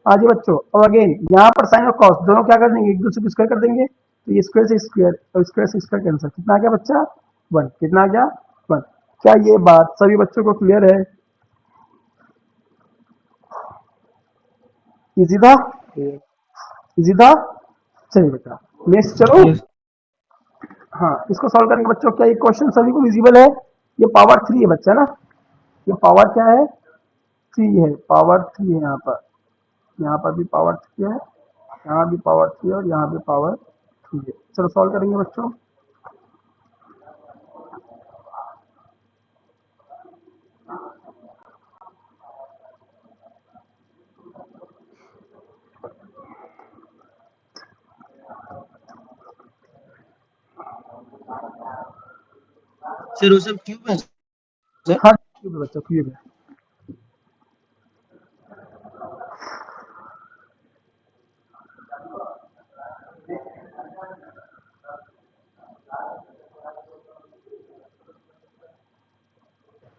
Speaker 1: हाँ जी बच्चों। और अगेन यहाँ पर साइन और कॉस दोनों क्या कर देंगे? एक दूसरे को स्क्वायर कर देंगे, तो ये स्क्वायर से स्क्वायर और स्क्वायर से स्क्वायर कैंसिल, कितना आ गया बच्चा? 1। कितना आ गया? 1। क्या ये बात सभी बच्चों को क्लियर है? इजी था? इजी था? चलिए बेटा, नेक्स्ट चलो। हाँ, इसको सॉल्व करेंगे बच्चों। क्या ये क्वेश्चन सभी को विजिबल है? ये पावर 3 है बच्चा ना, ये पावर क्या है? 3 है, पावर 3 है। यहाँ पर भी पावर 3 है, यहाँ भी पावर 3 है, और यहाँ भी पावर 3 है। चलो सॉल्व करेंगे बच्चों।
Speaker 2: सर वो सब क्यों है सर?
Speaker 1: हाँ, क्यूब है बच्चा, क्यूब है।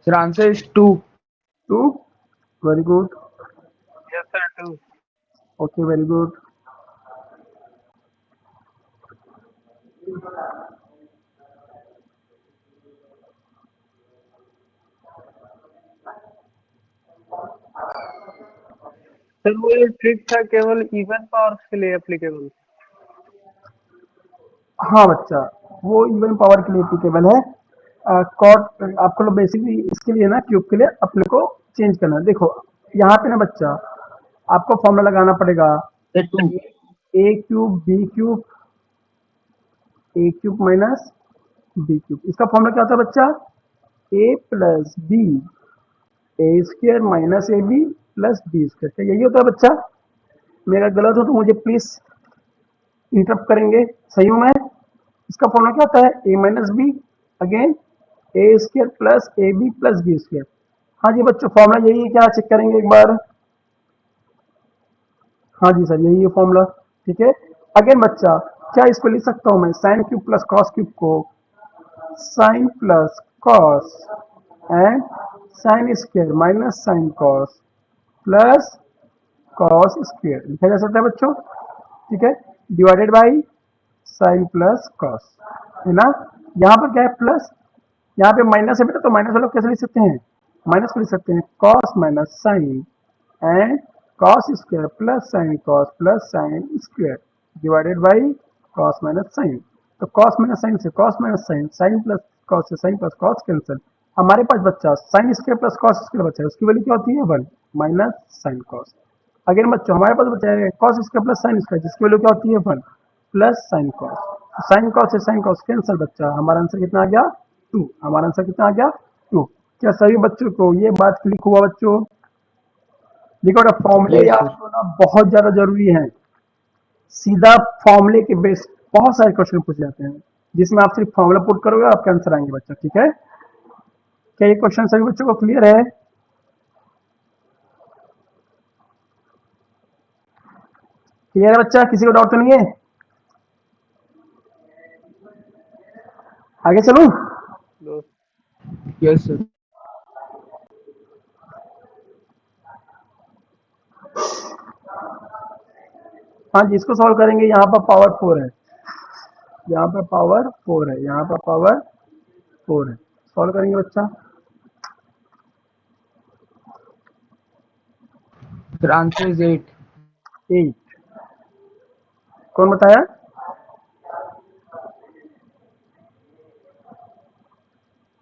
Speaker 2: Sir answer is 2।
Speaker 1: 2, very good.
Speaker 2: Yes sir 2।
Speaker 1: Okay, very good.
Speaker 6: Sir वो ये ट्रिक था केवल इवन पावर्स के लिए एप्लीकेबल।
Speaker 1: हाँ बच्चा, वो इवन पावर के लिए एप्लीकेबल है। कॉट आपको लोग बेसिकली इसके लिए ना, क्यूब के लिए अपने को चेंज करना है। देखो यहाँ पे ना बच्चा, आपको फॉर्मूला लगाना पड़ेगा।
Speaker 2: Sir 2।
Speaker 1: A cube B cube, A cube minus B cube, इसका फॉर्मूला क्या होता है बच्चा, A plus B A square minus A B plus B square, क्या यही होता है बच्चा? मेरा गलत हो तो मुझे प्लीज इंटरप्ट करेंगे, सही हूं मैं? इसका फॉर्मूला क्या होता है, A minus B again A square plus A B plus B square. हाँ जी बच्चों, फॉर्मूला यही है क्या, चेक करेंगे एक बार। हाँ जी सर, यही है फॉर्मूला, ठीक है। अगेन बच्चा, क्या इसको लिख सकता हूं मैं sine cube plus cos cube को sine plus cos and sine square minus sine cos plus cos square लिखा जा सकता है बच्चों, ठीक है, divided by sine plus cos, है ना। यहाँ पर क्या है प्लस, यहाँ पे माइनस है बेटा, तो माइनस वाला कैसे लिख सकते हैं, माइनस को लिख सकते हैं cos minus sine and cos square plus sine square divided by cos minus sine. तो कॉस माइनस साइन से cos minus sine, sine plus cos से साइन प्लस कॉस कैंसिल, हमारे पास बच्चा sine square plus cos square बचा है, उसकी वैल्यू क्या होती है 1 माइनस साइन कॉस। अगेन बच्चों हमारे पास बचा है cos square plus sine square, जिसकी वैल्यू क्या होती है 1 plus sine cos. Sine cos से साइन कॉस कैंसिल बच्चा, हमारा आंसर कितना आ गया 2, हमारा आंसर कितना आ गया 2। क्या सभी बच्चों को ये बात क्लिक हुआ बच्चों? देखो बेटा, फॉर्मूले
Speaker 2: Yes,
Speaker 1: याद
Speaker 2: sir.
Speaker 1: होना बहुत ज्यादा जरूरी है। सीधा फॉर्मूले के बेस बहुत सारे क्वेश्चन पूछ जाते हैं, जिसमें आप सिर्फ फॉर्मूला पुट करोगे और आपके आंसर आएंगे बच्चा, ठीक है। क्या ये क्वेश्चन सभी बच्चों को क्लियर है? क्लियर है बच्चा, किसी को डाउट तो नहीं है? आगे चलूं?
Speaker 6: दो
Speaker 2: Yes, sir.
Speaker 1: हाँ जी, इसको सॉल्व करेंगे। यहाँ पर पावर 4 है, यहाँ पर पावर 4 है, यहाँ पर पावर 4 है, सॉल्व करेंगे बच्चा।
Speaker 2: The answer is 8.
Speaker 1: 8, कौन बताया?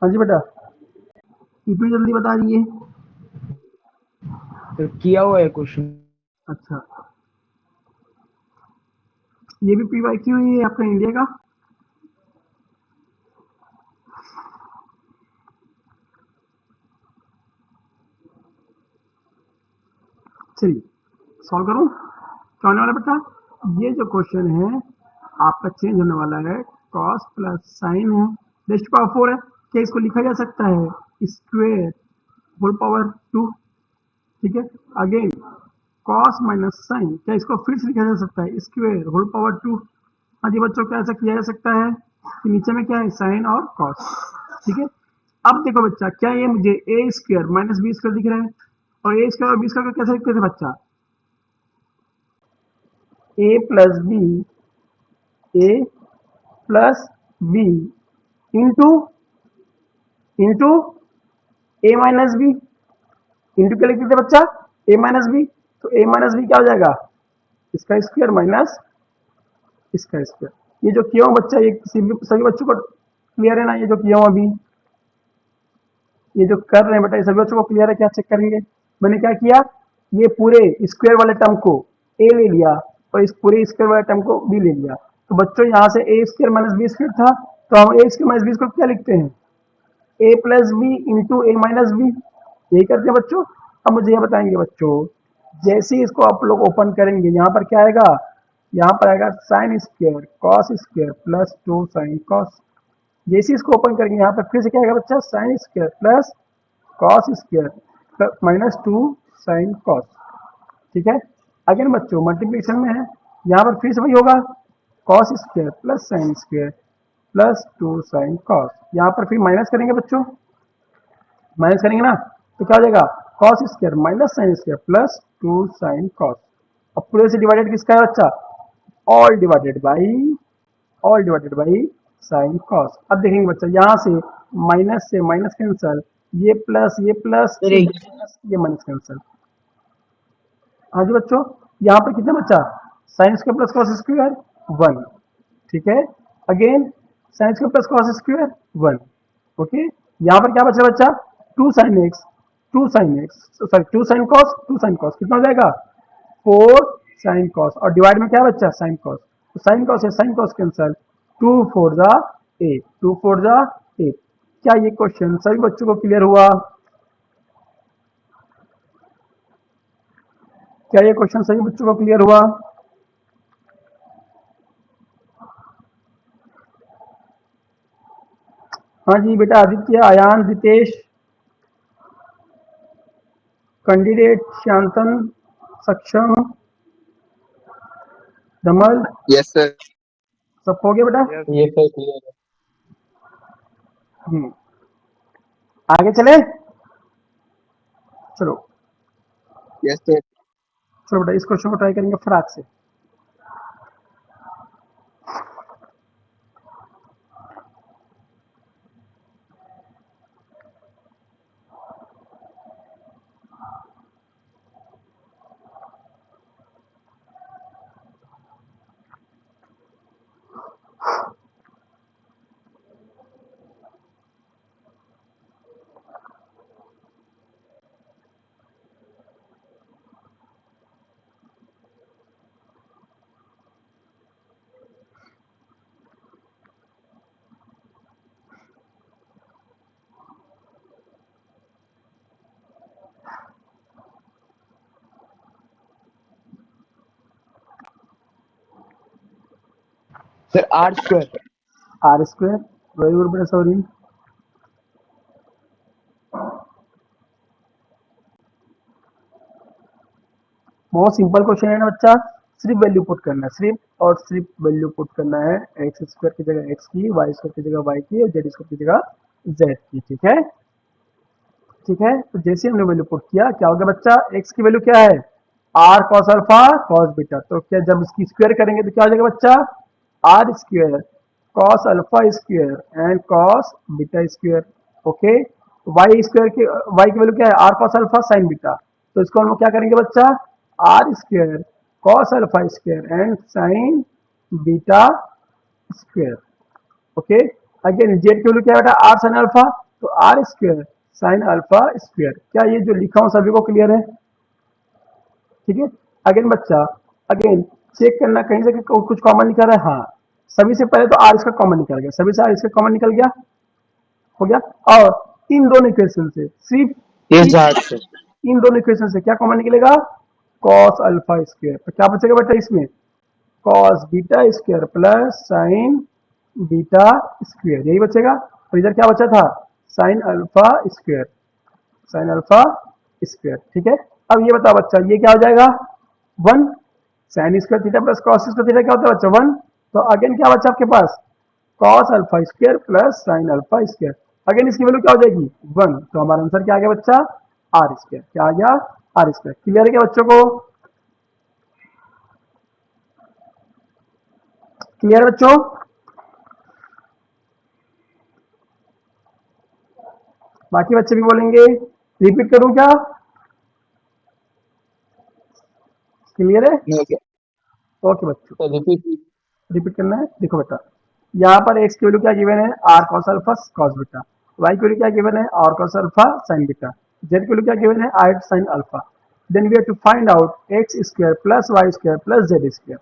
Speaker 1: हाँ जी बेटा, इतनी जल्दी बता दिए?
Speaker 2: सर किया हुआ है क्वेश्चन।
Speaker 1: अच्छा, ये भी PYQ ही है आपका इंडिया का? चलिए सॉल्व करूं, क्या होने वाला बेटा, ये जो क्वेश्चन है आपका चेंज होने वाला है, कॉस प्लस साइन है, रेस्ट पावर 4 है, क्या इसको लिखा जा सकता है स्क्वेयर होल पावर 2, ठीक है। अगेन कॉस माइनस साइन, क्या इसको फिर से लिखा जा सकता है स्क्वेयर होल पावर 2। हाँ जी बच्चों, क्या ऐसा किया जा सकता है कि नीचे में क्या है साइन और कॉस, ठीक है। अब देखो बच्चा, क्या ये मुझे ए स्क्वायर माइनस बी स्क्वायर दिख रहा है, और ए स्क्वायर और बी स्क्वायर को कैसे लिखते थे बच्चा, A plus B A plus B into into A minus B, into क्या लिखते थे बच्चा, ए माइनस बी, तो ए माइनस बी क्या हो जाएगा, इसका स्क्वायर माइनस इसका स्क्वायर। ये जो किया हूँ बच्चा, ये सभी बच्चों को क्लियर है ना, ये जो किया हूँ अभी, ये जो कर रहे हैं बेटा, ये सभी बच्चों को क्लियर है? क्या चेक करेंगे, मैंने क्या किया, ये पूरे स्क्वायर वाले टर्म को ए ले लिया और इस पूरे स्क्वायर वाले टर्म को बी ले लिया। तो बच्चों यहाँ से ए स्क्वायर माइनस बी स्क्वायर था, तो हम ए स्क्वायर माइनस बी स्क्वायर क्या लिखते हैं, ए प्लस बी इंटू ए माइनस बी, यही करते हैं बच्चों। अब मुझे ये बताएंगे बच्चों, जैसे ही इसको आप लोग ओपन करेंगे, यहाँ पर क्या आएगा, यहाँ पर आएगा sign square cos square plus 2 sine cos. जैसे इसको ओपन करेंगे, यहाँ पर फिर से क्या आएगा बच्चा, sine square plus cos square minus 2 sine cos, ठीक है। अगेन बच्चों मल्टीप्लिकेशन में है, यहाँ पर फिर से वही होगा cos square plus sine square plus 2 sine cos, यहाँ पर फिर माइनस करेंगे बच्चों, माइनस करेंगे ना, तो क्या हो जाएगा cos square minus sine square plus 2 sine cos. अब पूरे से डिवाइडेड किसका है बच्चा, all divided by sine cos. अब देखेंगे बच्चा, यहाँ से माइनस कैंसल, ये प्लस
Speaker 2: सर
Speaker 1: ये
Speaker 2: एक
Speaker 1: माइनस ये माइनस कैंसल। हाँ जी बच्चों, यहाँ पर कितना बच्चा, sine square plus cos square 1, ठीक है। Again sine square plus cos square 1, okay. यहाँ पर क्या बचा बच्चा, 2 sine x sorry 2 sine cos कितना हो जाएगा 4 साइन कॉस, और डिवाइड में क्या है बच्चा, साइन कॉस, तो साइन कॉस है साइन कॉस कैंसल, 2 4 जा 8, 2 4 जा 8। क्या ये क्वेश्चन सभी बच्चों को क्लियर हुआ? क्या ये क्वेश्चन सभी बच्चों को क्लियर हुआ? हाँ जी बेटा, आदित्य, आयान, रितेश, कैंडिडेट, शांतन, सक्षम, धमल,
Speaker 5: Yes, sir.
Speaker 1: सब हो गया बेटा?
Speaker 6: Yes.
Speaker 5: Yes, sir. Clear.
Speaker 1: आगे चले, चलो
Speaker 5: Yes, sir.
Speaker 1: चलो बेटा, इस क्वेश्चन को ट्राई करेंगे फटाक से।
Speaker 5: Sir, R square.
Speaker 1: R square, very good बेटा सौरीन। बहुत सिंपल क्वेश्चन है ना बच्चा, सिर्फ वैल्यू पुट करना है, सिर्फ और सिर्फ वैल्यू पुट करना है, एक्स स्क्वायर की जगह एक्स की, वाई स्क्वायर की जगह वाई की, और जेड स्क्वायर की जगह जेड की। ठीक है, ठीक है, तो जैसे हमने वैल्यू पुट किया क्या हो गया बच्चा, एक्स की वैल्यू क्या है, R cos alpha cos beta, तो क्या जब इसकी स्क्वायर करेंगे तो क्या हो जाएगा बच्चा, R square cos alpha square and cos beta square. Okay, Y square की, वाई की वैल्यू क्या है, R cos alpha sine beta, तो इसको हम लोग क्या करेंगे बच्चा, R square cos alpha square and sine beta square. Okay, again Z की वैल्यू क्या है बेटा, आर साइन अल्फा, तो R square sine alpha square. क्या ये जो लिखा हूं सभी को क्लियर है? ठीक है, अगेन बच्चा, अगेन चेक करना कहीं से कि कुछ कॉमन निकल रहा है। हाँ, सभी से पहले तो आर इसका कॉमन निकल गया, सभी से आर इसका कॉमन निकल गया, हो गया। और इन दोनों इक्वेशन से सिर्फ
Speaker 5: Yes, Jahad, sir.
Speaker 1: इन दोनों इक्वेशन से क्या कॉमन निकलेगा, कॉस अल्फा स्क्वायर, तो क्या बचेगा बेटा इसमें, cos beta square plus sine beta square, यही बचेगा। और इधर क्या बचा था, sign alpha square, sine alpha square. ठीक है, अब ये बताओ बच्चा, ये क्या हो जाएगा, 1, sign square theta plus cos square theta क्या होता है बच्चा, 1। तो अगेन क्या बचा आपके पास, cos alpha square plus sine alpha square, again इसकी वैल्यू क्या हो जाएगी, 1। तो हमारा आंसर क्या आ गया बच्चा, आर स्क्वायर। क्या आ गया, आर स्क्वायर। क्लियर है क्या बच्चों को, क्लियर है बच्चों? बाकी बच्चे भी बोलेंगे, रिपीट करूं क्या, क्लियर है?
Speaker 5: No, sir.
Speaker 1: ओके बच्चों,
Speaker 5: Sir, repeat.
Speaker 1: रिपीट करना है। देखो बेटा, यहाँ पर एक्स की वैल्यू क्या गिवन है, R cos alpha cos beta, Y की वैल्यू क्या गिवन है, R cos alpha sine beta, Z की वैल्यू क्या गिवन है, R sine alpha. Then we have to find out X square plus Y square plus Z square.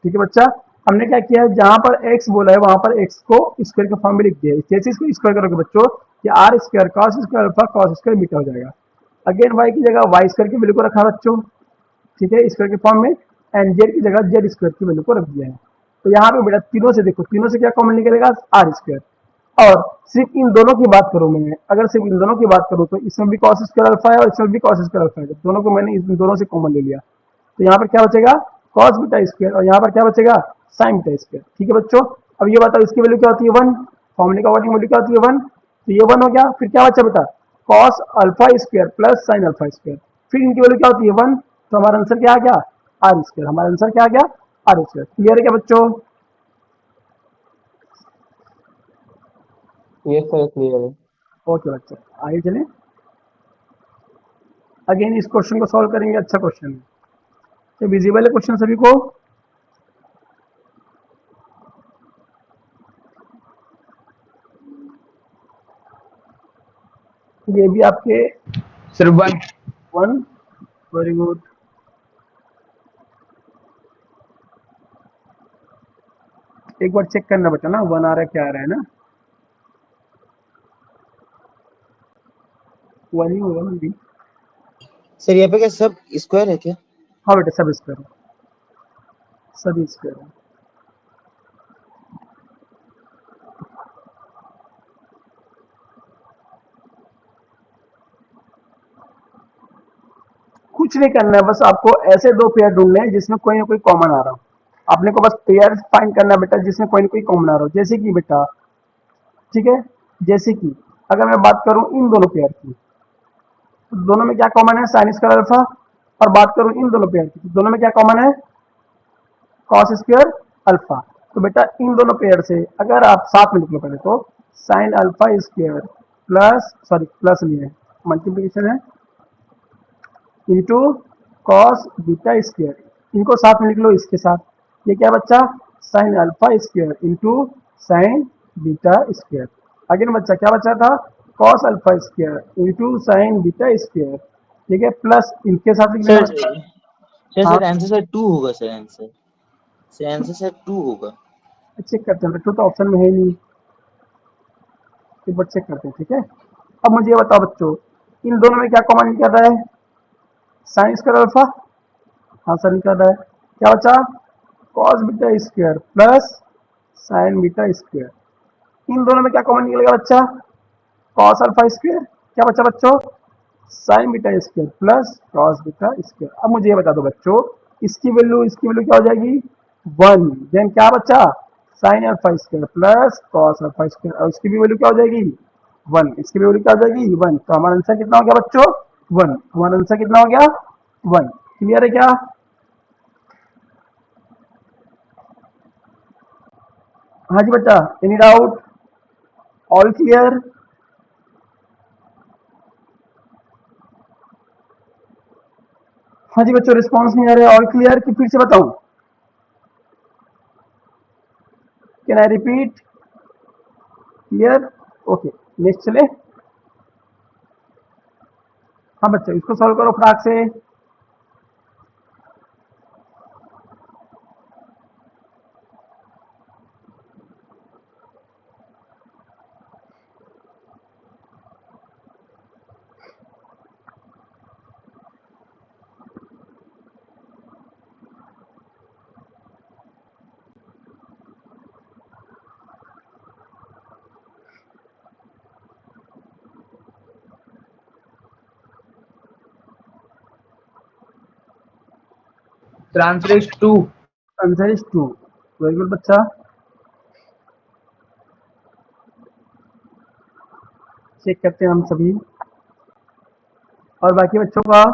Speaker 1: ठीक है बच्चा, हमने क्या किया है, जहां पर x बोला है वहां पर x को स्क्वायर के फॉर्म में लिख दिया है। जैसे इसको स्क्वायर करोगे बच्चों, कि R square cos square alpha cos square beta हो जाएगा। अगेन y की जगह वाई स्क्वायर की वैल्यू को रखा बच्चों, ठीक है, स्क्वायर के फॉर्म में, एंड जेड की जगह जेड स्क्वायर की वैल्यू को रख दिया है। तो यहाँ पे बेटा तीनों से देखो, तीनों से क्या कॉमन निकलेगा, आर स्क्वायर। और सिर्फ इन दोनों की बात करूं मैं, अगर सिर्फ इन दोनों की बात करूं तो इसमें भी कॉस स्क्वायर अल्फा है और इसमें भी कॉस स्क्वायर अल्फा है, दोनों को मैंने इन दोनों से कॉमन ले लिया, तो यहाँ पर क्या बचेगा, कॉस बीटा स्क्वायर, और यहाँ पर क्या बचेगा, साइन बीटा स्क्वायर। ठीक है बच्चों, अब ये बताओ इसकी वैल्यू क्या होती है, 1, फॉर्मूले का अकॉर्डिंग वैल्यू क्या होती है, 1, तो ये 1 हो गया। फिर क्या बचा बेटा, cos alpha square plus sine alpha square, फिर इनकी वैल्यू क्या होती है, 1, तो हमारा आंसर क्या आ गया, आर स्क्वायर। हमारा आंसर क्या आ गया, आर स्क्वायर। क्लियर है क्या बच्चों?
Speaker 5: Yes, sir. Clear.
Speaker 1: ओके बच्चों, आगे चलें। अगेन इस क्वेश्चन को सॉल्व करेंगे, अच्छा क्वेश्चन है, तो विजिबल है क्वेश्चन सभी को, ये भी आपके
Speaker 5: Sir, 1.
Speaker 1: 1, very good. एक बार चेक करना बेटा ना, 1 आ रहा है क्या आ रहा है ना, 1 ही होगा ना भी।
Speaker 2: सर यहाँ पे क्या सब स्क्वायर है क्या?
Speaker 1: हाँ बेटा सब स्क्वायर है, सभी स्क्वायर है। कुछ नहीं करना है, बस आपको ऐसे दो पेयर ढूंढने हैं जिसमें कोई ना कोई कॉमन आ रहा हो। आपने को बस पेयर फाइंड करना है बेटा जिसमें कोई ना कोई कॉमन आ रहा हो। जैसे कि बेटा, ठीक है, जैसे कि अगर मैं बात करूं इन दोनों पेयर की, तो दोनों में क्या कॉमन है, साइन स्क्वायर अल्फा। और बात करूं इन दोनों पेयर की, तो दोनों में क्या कॉमन है, कॉस स्क्वायर अल्फा। तो बेटा इन दोनों पेयर से अगर आप साथ में लिख लो पहले, तो sign alpha square plus, sorry plus नहीं है, मल्टीप्लीकेशन है, इंटू कॉस बीटा स्क्वायर, इनको साथ में लिख लो इसके साथ। ये क्या बच्चा, sign alpha square into sine beta square. Again बच्चा क्या बचा था, cos alpha square into sine beta square, ठीक है, प्लस इनके साथ लिख लेना
Speaker 2: सर
Speaker 1: बच्चा।
Speaker 2: सर
Speaker 1: हाँ
Speaker 2: सर आंसर सर 2 होगा sir, answer sir, answer sir 2 होगा।
Speaker 1: चेक करते हैं, तो ऑप्शन में है ही नहीं, एक बार चेक करते हैं, ठीक है। अब मुझे ये बताओ बच्चों, इन दोनों में क्या कॉमन निकल रहा है, साइन स्क्वायर अल्फा, हाँ सर निकल रहा है। क्या बचा, cos beta square plus sine beta square. इन दोनों में क्या कॉमन निकलेगा बच्चा, कॉस अल्फा स्क्वायर, क्या बचा बच्चों, sign beta square plus cos beta square. अब मुझे ये बता दो बच्चों, इसकी वैल्यू क्या हो जाएगी, 1। देन क्या बचा, sign alpha square plus cos alpha square, और इसकी भी वैल्यू क्या हो जाएगी, 1। इसकी भी वैल्यू क्या हो जाएगी, 1। तो हमारा आंसर कितना हो गया बच्चों, 1। हमारा आंसर कितना हो गया, 1। क्लियर है क्या, हाँ जी बच्चा, एनी डाउट, ऑल क्लियर। हाँ जी बच्चों, रिस्पॉन्स नहीं आ रहा है, ऑल क्लियर कि फिर से बताऊं, can I repeat, clear, okay, next चले। हाँ बच्चों इसको सॉल्व करो फटाक से।
Speaker 5: The answer is 2.
Speaker 1: Answer is 2, very good बच्चा, चेक करते हैं हम सभी, और बाकी बच्चों का,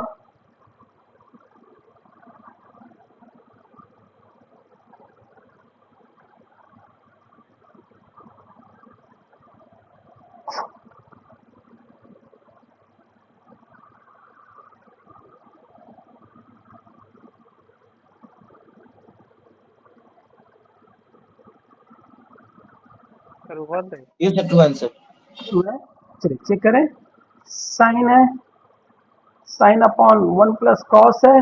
Speaker 6: सर बहुत है।
Speaker 2: ये सर 2 आंसर।
Speaker 1: 2 है, चलिए चेक करें। साइन है, साइन अपॉन 1 प्लस कॉस है,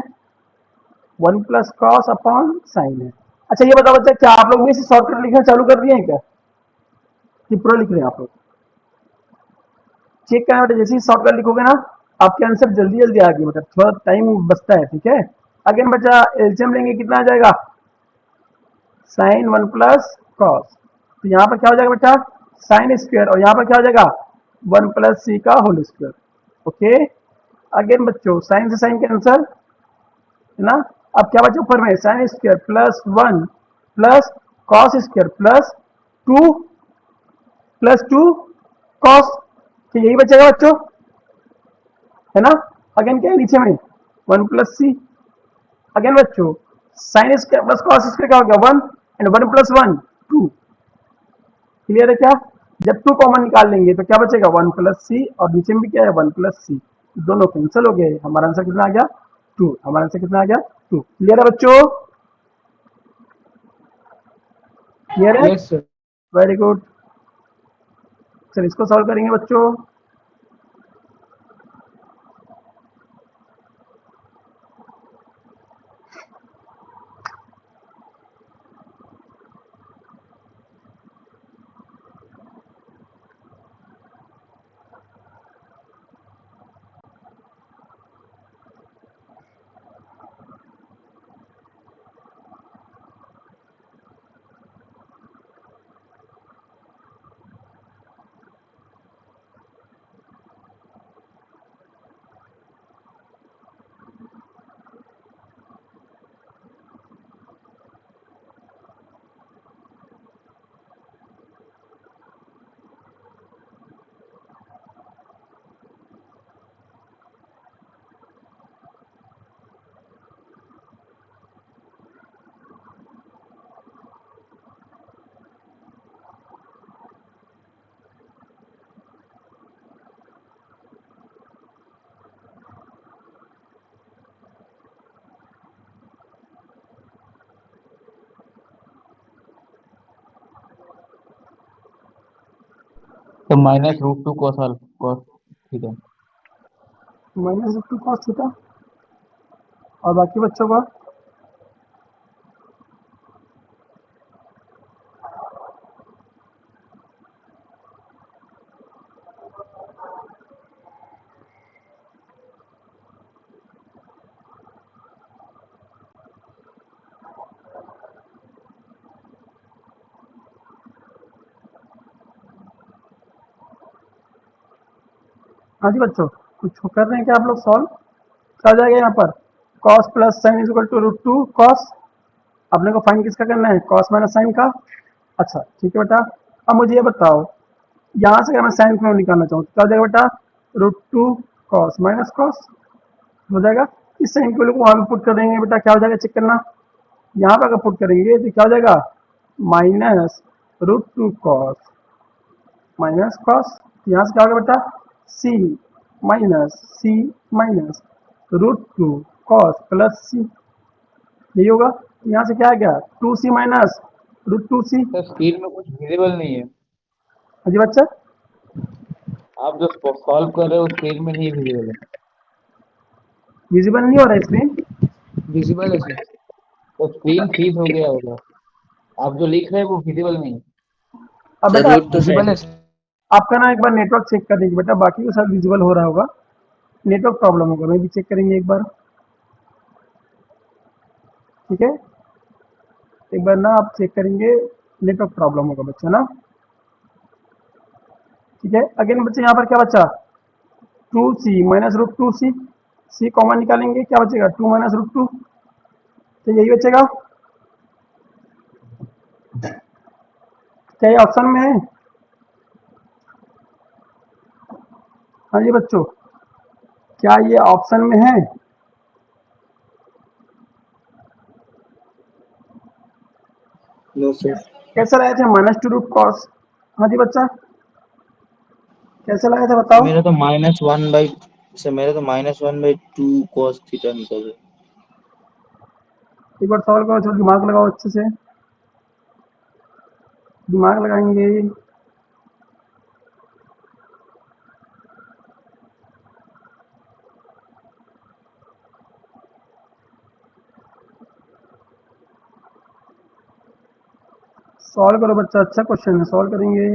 Speaker 1: 1 प्लस कॉस अपॉन साइन है। अच्छा ये बताओ बच्चा, क्या आप लोग में से शॉर्टकट लिखना चालू कर दिए हैं क्या, कि पूरा लिख रहे हैं आप लोग, चेक करना बेटा, जैसे ही शॉर्टकट लिखोगे ना आपके आंसर जल्दी जल्दी आ गए बेटा, थोड़ा टाइम बचता है, ठीक है। अगेन बच्चा एलसीएम लेंगे, कितना आ जाएगा, साइन 1 प्लस कॉस, तो यहाँ पर क्या हो जाएगा बेटा, साइन स्क्वायर, और यहाँ पर क्या हो जाएगा, 1 प्लस सी का होल स्क्वायर, ओके। अगेन बच्चों साइन से साइन कैंसल, है ना। अब क्या बचा ऊपर में, sign square plus 1 plus cos square plus 2 cos, तो यही बचेगा बच्चों, है ना। अगेन क्या है नीचे में, 1 प्लस सी। अगेन बच्चों sign square plus cos square क्या हो गया, 1, एंड 1 प्लस 1 2, क्लियर है क्या। जब 2 कॉमन निकाल लेंगे तो क्या बचेगा, 1 प्लस सी, और नीचे में भी क्या है, 1 प्लस सी, दोनों कैंसिल हो गए, हमारा आंसर कितना आ गया, 2। हमारा आंसर कितना आ गया, 2। क्लियर है बच्चों, क्लियर है,
Speaker 5: Yes, sir.
Speaker 1: Very good. चलिए इसको सॉल्व करेंगे बच्चों।
Speaker 5: तो -√2 cos थीटा।
Speaker 1: -√2 cos theta. और बाकी बच्चों का हाँ जी बच्चों, कुछ कर रहे हैं क्या आप लोग सॉल्व? क्या हो जाएगा यहाँ पर? cos plus sine is equal to √2 cos। अपने को फाइन किसका करना है? cos माइनस साइन का। अच्छा ठीक है बेटा, अब मुझे ये बताओ, यहाँ से अगर मैं साइन को निकालना चाहूँ तो क्या हो जाएगा बेटा? √2 cos माइनस cos हो जाएगा। इस साइन को वहाँ पे पुट कर देंगे बेटा, क्या हो जाएगा चेक करना। यहाँ पर अगर पुट करेंगे तो क्या हो जाएगा? -√2 cos माइनस cos। यहाँ से क्या होगा बेटा? c minus √2 cos plus c, यही होगा। यहाँ से क्या आ गया? 2c minus √2c।
Speaker 5: Sir screen में कुछ विजिबल नहीं है,
Speaker 1: हाँ जी बच्चा,
Speaker 5: आप जो सॉल्व कर रहे हो स्क्रीन में नहीं विजिबल है।
Speaker 1: विजिबल नहीं हो रहा है स्क्रीन।
Speaker 5: विजिबल है सर, तो स्क्रीन फ्रीज हो गया होगा, आप जो लिख रहे हैं वो विजिबल नहीं है।
Speaker 1: अब
Speaker 2: सर
Speaker 1: बेटा
Speaker 2: रूट टू
Speaker 5: विजिबल है।
Speaker 1: आपका ना एक बार नेटवर्क चेक कर देंगे बेटा, बाकी के साथ विजिबल हो रहा होगा, नेटवर्क प्रॉब्लम होगा, मैं भी चेक करेंगे एक बार। ठीक है, एक बार ना आप चेक करेंगे, नेटवर्क प्रॉब्लम होगा बच्चा ना। ठीक है, अगेन बच्चे यहाँ पर क्या बचा? 2c minus √2c, c common निकालेंगे, क्या बचेगा? 2 माइनस √2, तो यही बचेगा। क्या ये ऑप्शन में है? हाँ जी बच्चों, क्या ये ऑप्शन में है?
Speaker 2: No sir.
Speaker 1: कैसे लाए थे -2√cos? हाँ जी बच्चा, कैसे लाए थे बताओ?
Speaker 2: मेरा तो -1/2 cos थीटा निकल रहा है।
Speaker 1: एक बार सॉल्व करो, थोड़ा दिमाग लगाओ अच्छे से, दिमाग लगाएंगे। सॉल्व करो बच्चा, अच्छा क्वेश्चन है, सॉल्व करेंगे।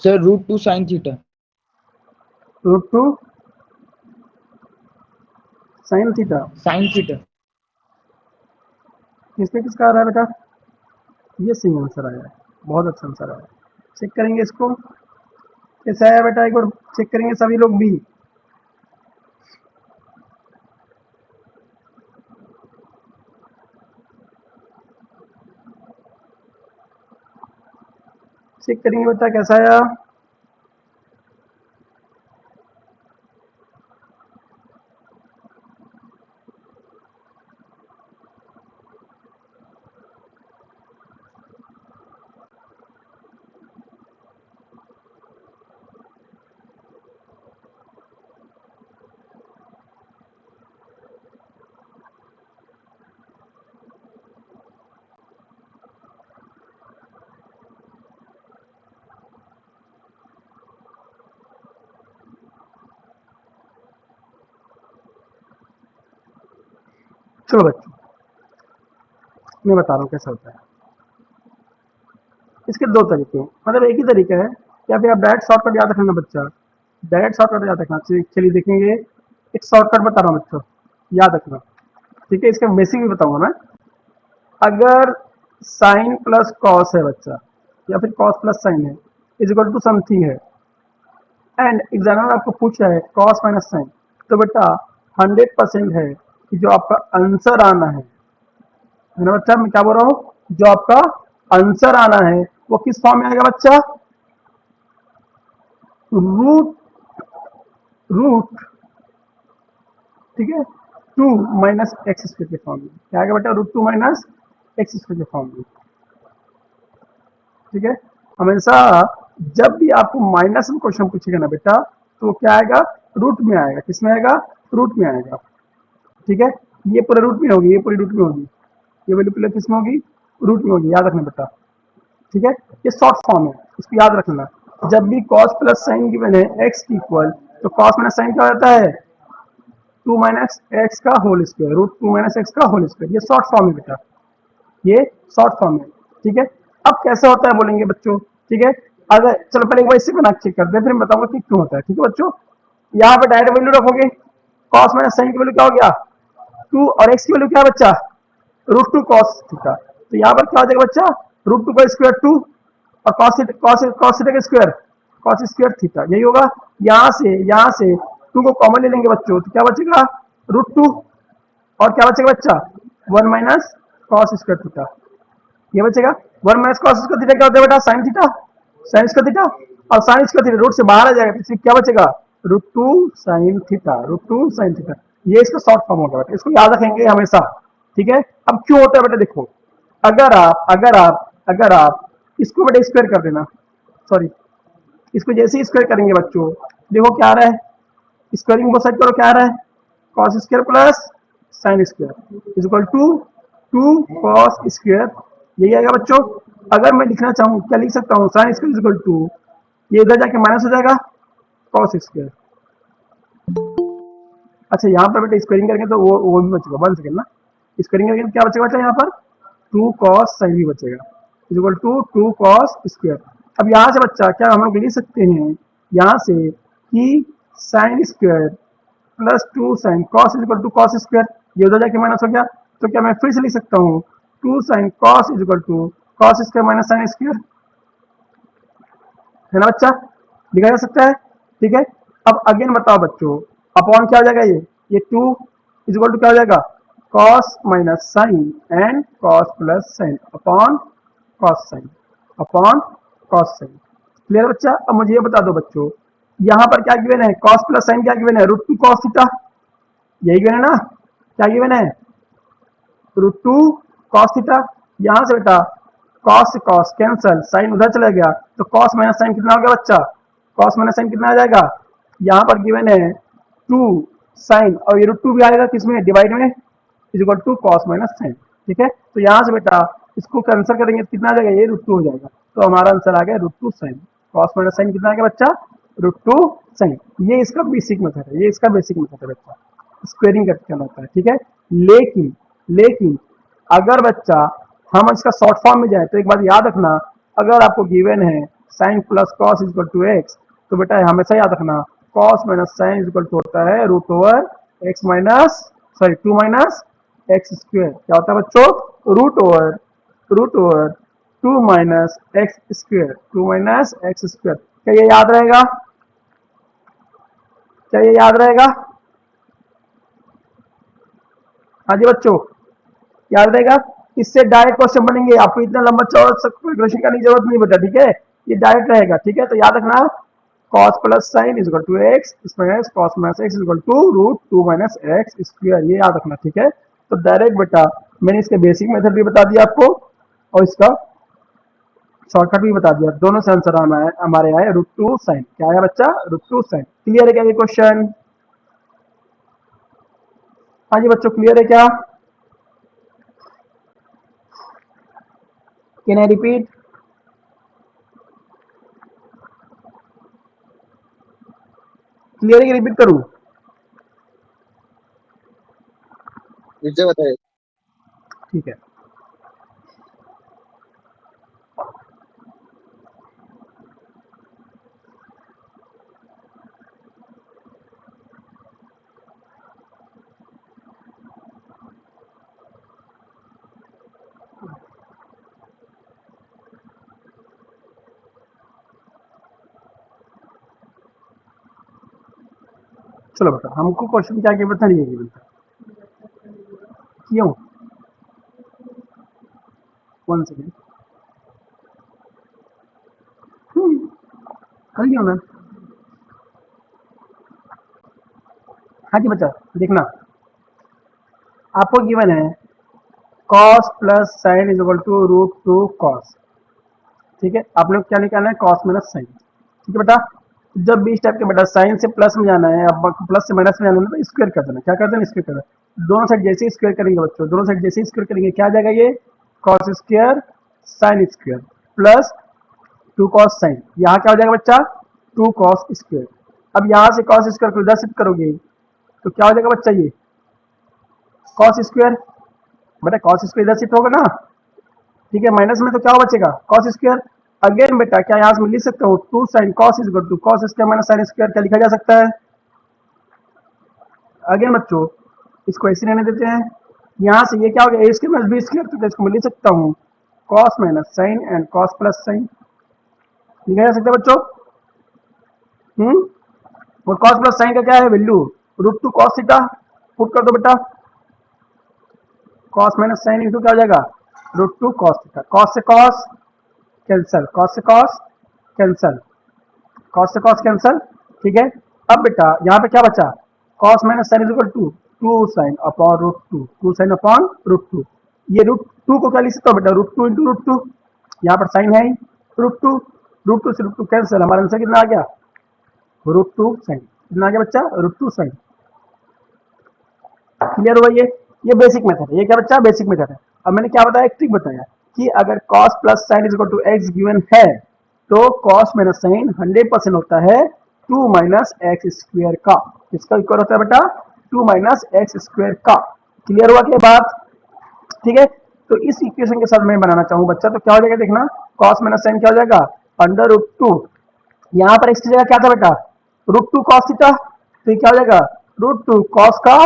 Speaker 5: Sir √2 sin theta.
Speaker 1: √2 sine theta,
Speaker 5: sin theta.
Speaker 1: इसमें किसका आ रहा है बेटा? ये सही आंसर आया है, बहुत अच्छा आंसर आया है। चेक करेंगे इसको, कैसे आया बेटा, एक बार चेक करेंगे सभी लोग भी। चेक करेंगे बेटा कैसा आया। चलो बच्चों, मैं बता रहा हूँ कैसा होता है। इसके दो तरीके हैं, मतलब एक ही तरीका है, या फिर आप डायरेक्ट शॉर्टकट याद रखना बच्चा, डायरेक्ट शॉर्टकट याद रखना। चलिए देखेंगे, एक शॉर्टकट बता रहा हूँ बच्चों, याद रखना। ठीक है, इसका बेसिक भी बताऊंगा मैं। अगर साइन प्लस कॉस है बच्चा, या फिर कॉस प्लस साइन है, इज इक्वल टू समथिंग है, एंड एग्जामिनर आपको पूछ रहा है कॉस माइनस साइन, तो बेटा 100% है कि जो आपका आंसर आना है ना बच्चा, मैं क्या बोल रहा हूँ, जो आपका आंसर आना है वो किस फॉर्म में आएगा बच्चा, रूट रूट ठीक है 2 माइनस एक्स स्क्वायर के फॉर्म में क्या आएगा बेटा, रूट 2 माइनस एक्स स्क्वायर के फॉर्म में। ठीक है, हमेशा जब भी आपको माइनस में क्वेश्चन पूछेगा ना बेटा, तो वो क्या आएगा, रूट में आएगा, किस में आएगा, रूट में आएगा। ठीक है, ये पूरे रूट में होगी, ये पूरी रूट में होगी, ये वैल्यू पूरे किस में होगी, रूट में होगी, याद रखना बेटा। ठीक है, ये शॉर्ट फॉर्म है, इसको याद रखना। जब भी कॉस प्लस साइन गिवन है एक्स इक्वल, तो कॉस माइनस साइन क्या होता है, 2 माइनस एक्स का whole square, root 2 minus X का होल स्क्वायर, ये शॉर्ट फॉर्म है बेटा, ये शॉर्ट फॉर्म है। ठीक है, अब कैसे होता है बोलेंगे बच्चों। ठीक है, अगर चलो पहले एक बार इसी बना चेक करते हैं, फिर मैं बताऊंगा कि क्यों होता है। ठीक है बच्चों, यहाँ पे डायरेक्ट वैल्यू रखोगे, कॉस माइनस साइन की वैल्यू क्या हो गया 2, और एक्स की वैल्यू क्या है बच्चा, रूट 2 कॉस थीटा, तो यहाँ पर क्या हो जाएगा बच्चा, रूट 2 का स्क्वायर 2 और कॉस कॉस थीटा का स्क्वायर कॉस स्क्वायर थीटा, यही होगा। यहाँ से 2 को कॉमन ले लेंगे बच्चों, तो क्या बचेगा, रूट 2 और क्या बचेगा बच्चा 1 माइनस कॉस स्क्वायर थीटा, ये बचेगा। 1 माइनस कॉस स्क्वायर थीटा क्या होता है बेटा, sine theta, sine square theta, और साइन स्क्वायर थीटा रूट से बाहर आ जाएगा, तो क्या बचेगा, root 2 sine theta, root 2 sine theta, ये इसका शॉर्ट फॉर्म होगा बेटा, इसको याद रखेंगे हमेशा। ठीक है, अब क्यों होता है बेटा, देखो अगर आप इसको बेटा स्क्वायर कर देना, सॉरी इसको जैसे ही स्क्वायर करेंगे बच्चों, देखो क्या आ रहा है, स्क्वायरिंग बोथ साइड करो, क्या आ रहा है, cos square plus sine square is equal to 2 cos square, यही आएगा बच्चों। अगर मैं लिखना चाहूँ क्या लिख सकता हूँ, sine square is equal to, ये इधर जाके माइनस हो जाएगा कॉस स्क्वायर। अच्छा यहाँ पर बेटा स्क्वायरिंग करेंगे तो वो भी बचेगा, 1 सेकेंड ना, स्क्वायरिंग करेंगे तो क्या बचेगा बच्चा, यहाँ पर 2 कॉस साइन भी बचेगा is equal to 2 cos square. अब यहाँ से बच्चा क्या हम लोग लिख सकते हैं, यहाँ से कि sine square plus 2 sine cos is equal to cos square, ये उधर जाके माइनस हो गया, तो क्या मैं फिर से लिख सकता हूँ 2 sine cos is equal to cos square minus sine square, है ना बच्चा, लिखा जा सकता है। ठीक है, अब अगेन बताओ बच्चों, अपॉन क्या हो जाएगा, ये 2 इज इक्वल टू क्या हो जाएगा, cos minus sine and cos plus sine upon cos sine, upon cos sine. Clear बच्चा, अब मुझे ये बता दो बच्चों, यहाँ पर क्या गिवन है, कॉस प्लस साइन क्या गिवन है, रूट 2 कॉस थीटा, यही गिवन है ना, क्या गिवन है, रूट 2 कॉस थीटा। यहाँ से बेटा कॉस से कॉस कैंसल, साइन उधर चला गया, तो कॉस माइनस साइन कितना हो गया बच्चा, कॉस माइनस साइन कितना आ जाएगा, यहाँ पर गिवन है 2 साइन, और ये रूट 2 भी आएगा किसमें, डिवाइड में, is equal to cos minus sine. ठीक है, तो यहाँ से बेटा इसको कैंसिल करेंगे तो कितना आ जाएगा, ये रूट 2 हो जाएगा, तो हमारा आंसर आ गया root 2 sine, cos minus sine कितना आ गया बच्चा, रूट 2 साइन। ये इसका बेसिक मेथड है, ये इसका बेसिक मेथड है बच्चा, स्क्वेयरिंग करके करना होता है। ठीक है, लेकिन अगर बच्चा हम इसका शॉर्ट फॉर्म में जाए, तो एक बात याद रखना, अगर आपको गिवन है sine plus cos is equal to X, तो बेटा हमेशा याद रखना cos minus sine is equal to होता है root over X minus, sorry 2 minus X square, क्या होता है बच्चों, root over 2 minus X square, 2 minus X square. क्या ये याद रहेगा, क्या ये याद रहेगा, हाँ जी बच्चों, याद रहेगा, इससे डायरेक्ट क्वेश्चन बनेंगे, आपको इतना लंबा चौड़ा कैलकुलेशन करने की जरूरत नहीं बेटा। ठीक है, ये डायरेक्ट रहेगा। ठीक है, तो याद रखना cos plus sine is equal to X, इसमें cos minus X is equal to root 2 minus X square, ये याद रखना। ठीक है, तो डायरेक्ट बेटा मैंने इसके बेसिक मेथड भी बता दिया आपको, और इसका शॉर्टकट भी बता दिया, दोनों से आंसर हमारे आए रूट 2 साइन, क्या आया बच्चा, रूट 2 साइन। क्लियर है क्या ये क्वेश्चन, हाँ जी बच्चों क्लियर है क्या, कैन आई रिपीट, क्लियर है कि रिपीट करूं,
Speaker 2: फिर से बताइए।
Speaker 1: ठीक है। चलो बेटा, हमको क्वेश्चन क्या गिवन था, नहीं गिवन था, क्यों? 1 सेकेंड, कर लियो ना। हाँ जी बच्चा, देखना आपको गिवन है cos plus sine is equal to root two cos. ठीक है, आप लोग क्या निकालना है, cos माइनस साइन। ठीक है बेटा, जब भी इस टाइप के बेटा साइन से प्लस में जाना है, अब प्लस से माइनस में जाना है तो स्क्वायर कर देना। क्या कर देना, स्क्वायर कर देना। दोनों साइड जैसे ही स्क्वायर करेंगे बच्चों, दोनों साइड जैसे ही स्क्वायर करेंगे क्या आ जाएगा, ये cos square sine square plus 2 cos sine. यहाँ क्या हो जाएगा बच्चा, 2 cos स्क्वायर। अब यहाँ से cos स्क्वायर को इधर शिफ्ट करोगे तो क्या हो जाएगा बच्चा, ये cos स्क्वायर। बेटा cos स्क्वायर इधर शिफ्ट होगा ना, ठीक है, माइनस में तो क्या बचेगा, cos स्क्वायर। अगेन बेटा क्या यहाँ से मैं लिख सकता हूँ 2 sin cos is equal to cos square minus sin square, क्या लिखा जा सकता है। अगेन बच्चों इसको ऐसे रहने देते हैं, यहाँ से ये क्या हो गया, a square minus B square, तो इसको मैं लिख सकता हूँ cos minus sine and cos plus sine, लिखा जा सकता है बच्चों। और cos प्लस साइन का क्या है value, root two cos theta, put कर दो बेटा, cos माइनस साइन इंटू क्या हो जाएगा, root two cos theta. cos से cos कैंसल, cos से cos कैंसल, cos से cos कैंसल। ठीक है, अब बेटा यहाँ पे क्या बचा, cos minus sine is equal to 2 sine upon root two, 2 sine upon root two. ये रूट टू को क्या लिख सकता हूँ बेटा, root two into root two, यहाँ पर साइन है ही, रूट टू से रूट टू कैंसिल, हमारा आंसर कितना आ गया, रूट टू साइन। कितना आ गया बच्चा, रूट टू साइन। क्लियर हुआ ये बेसिक मेथड है, ये क्या बच्चा, बेसिक मेथड है। अब मैंने क्या बताया, एक ट्रिक बताया कि अगर cos plus sine is equal to X given है तो cos माइनस साइन 100% होता है 2 माइनस एक्स स्क्वायर का। किसका इक्वल होता है बेटा, 2 माइनस एक्स स्क्वायर का। क्लियर हुआ क्या बात, ठीक है। तो इस इक्वेशन के साथ मैं बनाना चाहूँ बच्चा, तो क्या हो जाएगा देखना, cos माइनस साइन क्या हो जाएगा, अंडर रूट टू, यहाँ पर एक्स की जगह क्या था बेटा, रूट टू कॉस थीटा, तो क्या हो जाएगा, रूट टू कॉस का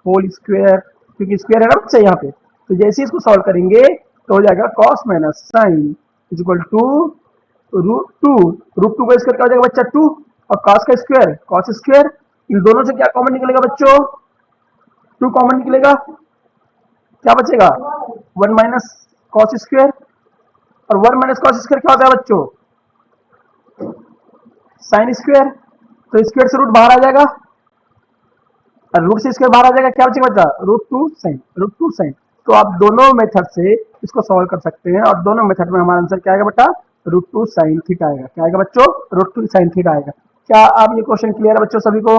Speaker 1: होल स्क्वायर, क्योंकि स्क्वायर है ना बच्चा यहाँ पे। तो जैसे इसको सॉल्व करेंगे तो हो जाएगा cos minus sine is equal to root two का स्क्वायर क्या हो जाएगा बच्चा 2, और cos का स्क्वायर cos स्क्वायर। इन दोनों से क्या कॉमन निकलेगा बच्चों, 2 कॉमन निकलेगा, क्या बचेगा 1 माइनस कॉस स्क्वायर, और 1 माइनस कॉस स्क्वायर क्या होता है बच्चों, साइन स्क्वायर। तो स्क्वायर से रूट बाहर आ जाएगा, और रूट से स्क्वायर बाहर आ जाएगा, क्या बचेगा बच्चा, रूट टू साइन। तो आप दोनों मेथड से इसको सॉल्व कर सकते हैं, और दोनों मेथड में हमारा आंसर क्या आएगा बेटा, रूट टू साइन थीटा आएगा। क्या आएगा बच्चों, रूट टू साइन थीटा आएगा। क्या आप ये क्वेश्चन क्लियर है बच्चों सभी को,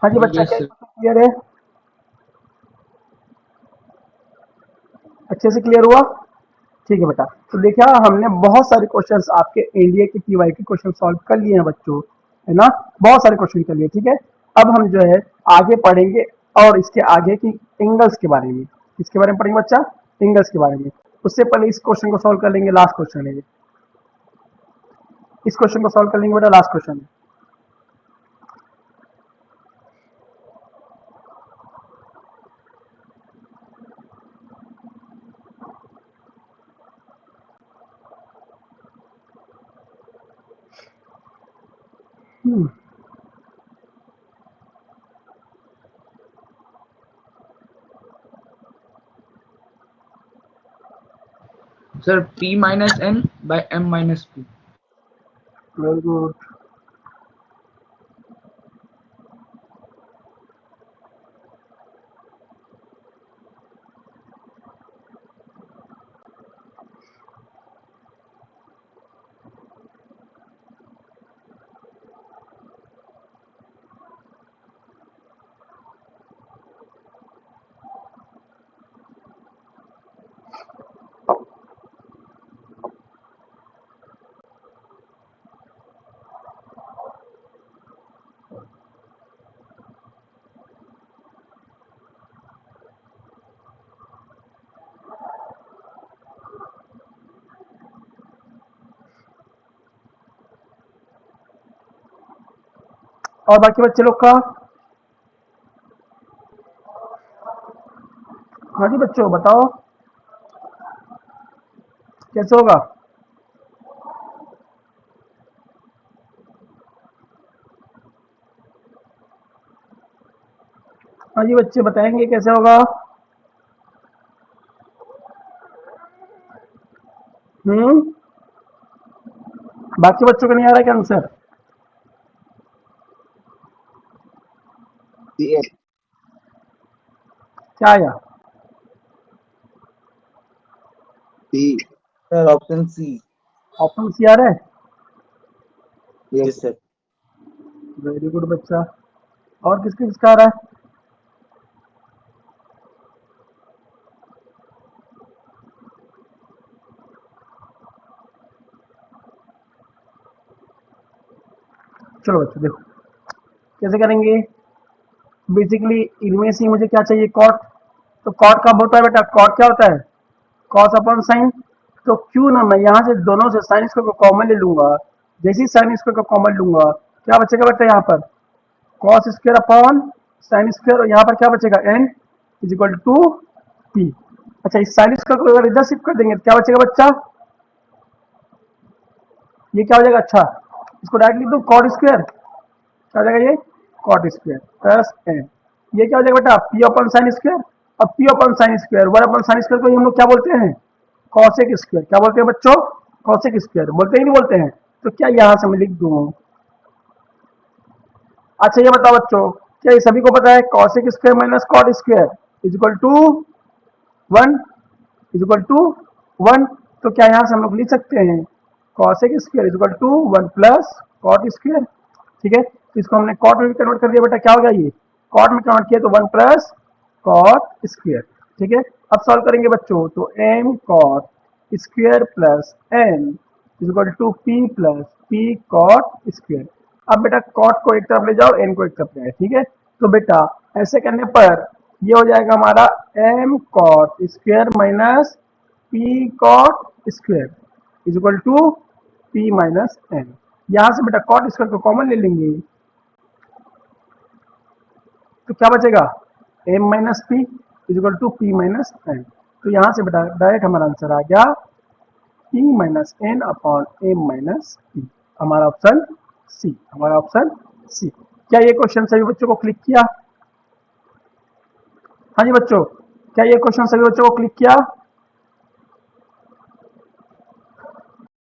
Speaker 1: हाँ जी बच्चा, क्या क्लियर है, अच्छे से क्लियर हुआ, ठीक है बेटा। तो देखिए हमने बहुत सारे क्वेश्चंस आपके एनडीए के पीवाई के क्वेश्चन सॉल्व कर लिए हैं बच्चों, है ना, बहुत सारे क्वेश्चन कर लिए, ठीक है। अब हम जो है आगे पढ़ेंगे और इसके आगे की एंगल्स के बारे में, किसके बारे में पढ़ेंगे बच्चा, एंगल्स के बारे में। उससे पहले इस क्वेश्चन को सॉल्व कर लेंगे, लास्ट क्वेश्चन है ये, इस क्वेश्चन को सॉल्व कर लेंगे बेटा, लास्ट क्वेश्चन है।
Speaker 5: Sir P minus N by M minus P.
Speaker 1: Very good, और बाकी बच्चे लोग का, हाँ जी बच्चों बताओ कैसे होगा, जी बच्चे बताएंगे कैसे होगा? बाकी बच्चों को नहीं आ रहा क्या आंसर?
Speaker 2: Yes,
Speaker 1: क्या आया?
Speaker 2: C. Sir, option C.
Speaker 1: Option C आ रहा है।
Speaker 2: Yes, sir.
Speaker 1: वेरी गुड बच्चा। और किसका आ रहा है? चलो बच्चों देखो कैसे करेंगे। बेसिकली इनमें से मुझे क्या चाहिए? कॉट। तो कॉट कब होता है बेटा? कॉट क्या होता है? Cos upon sine. तो क्यों ना मैं यहाँ से दोनों से साइन स्क्वायर को कॉमन ले लूंगा। जैसे ही साइन स्क्वायर को कॉमन लूंगा क्या बचेगा बेटा? यहाँ पर cos square upon sine square, और यहाँ पर क्या बचेगा? N is equal to P. अच्छा, इस साइन स्क्वायर को अगर इधर शिफ्ट कर देंगे तो क्या बचेगा बच्चा? ये क्या हो जाएगा? अच्छा, इसको डायरेक्ट लिख दो कॉट स्क्वायर। क्या हो जाएगा ये? Cot square plus N. ये क्या हो जाएगा बेटा? P upon sine square. अब P upon sine square, one upon sine square को हम लोग क्या बोलते हैं? Cosec square. क्या बोलते हैं बच्चों? Cosec square. बोलते ही नहीं बोलते हैं? तो क्या यहाँ से मैं लिख दूँ? अच्छा ये बताओ बच्चों, क्या ये सभी को पता है cosec square minus cot square is equal to 1 is equal to 1? तो क्या यहाँ से हम लोग लिख सकते हैं cosec square is equal to 1 plus cot square? ठीक है, तो इसको हमने कॉट में भी कन्वर्ट कर दिया बेटा। क्या हो गया ये? कॉट में कन्वर्ट किया तो 1 प्लस कॉट स्क्वायर। ठीक है, अब सॉल्व करेंगे बच्चों। तो M cot square plus N is equal to P plus P cot square. अब बेटा कॉट को एक तरफ ले जाओ, एन को एक तरफ ले जाओ। ठीक है, तो बेटा ऐसे करने पर ये हो जाएगा हमारा M cot square minus P cot square is equal to P minus N. यहां से बेटा कॉट स्क्वायर को कॉमन ले लेंगे तो क्या बचेगा? M minus P is equal to P minus N. तो यहां से बेटा डायरेक्ट हमारा आंसर आ गया P minus N upon M minus P. हमारा ऑप्शन सी, हमारा ऑप्शन सी। क्या ये क्वेश्चन सभी बच्चों को क्लिक किया? हाँ जी बच्चों, क्या ये क्वेश्चन सभी बच्चों को क्लिक किया?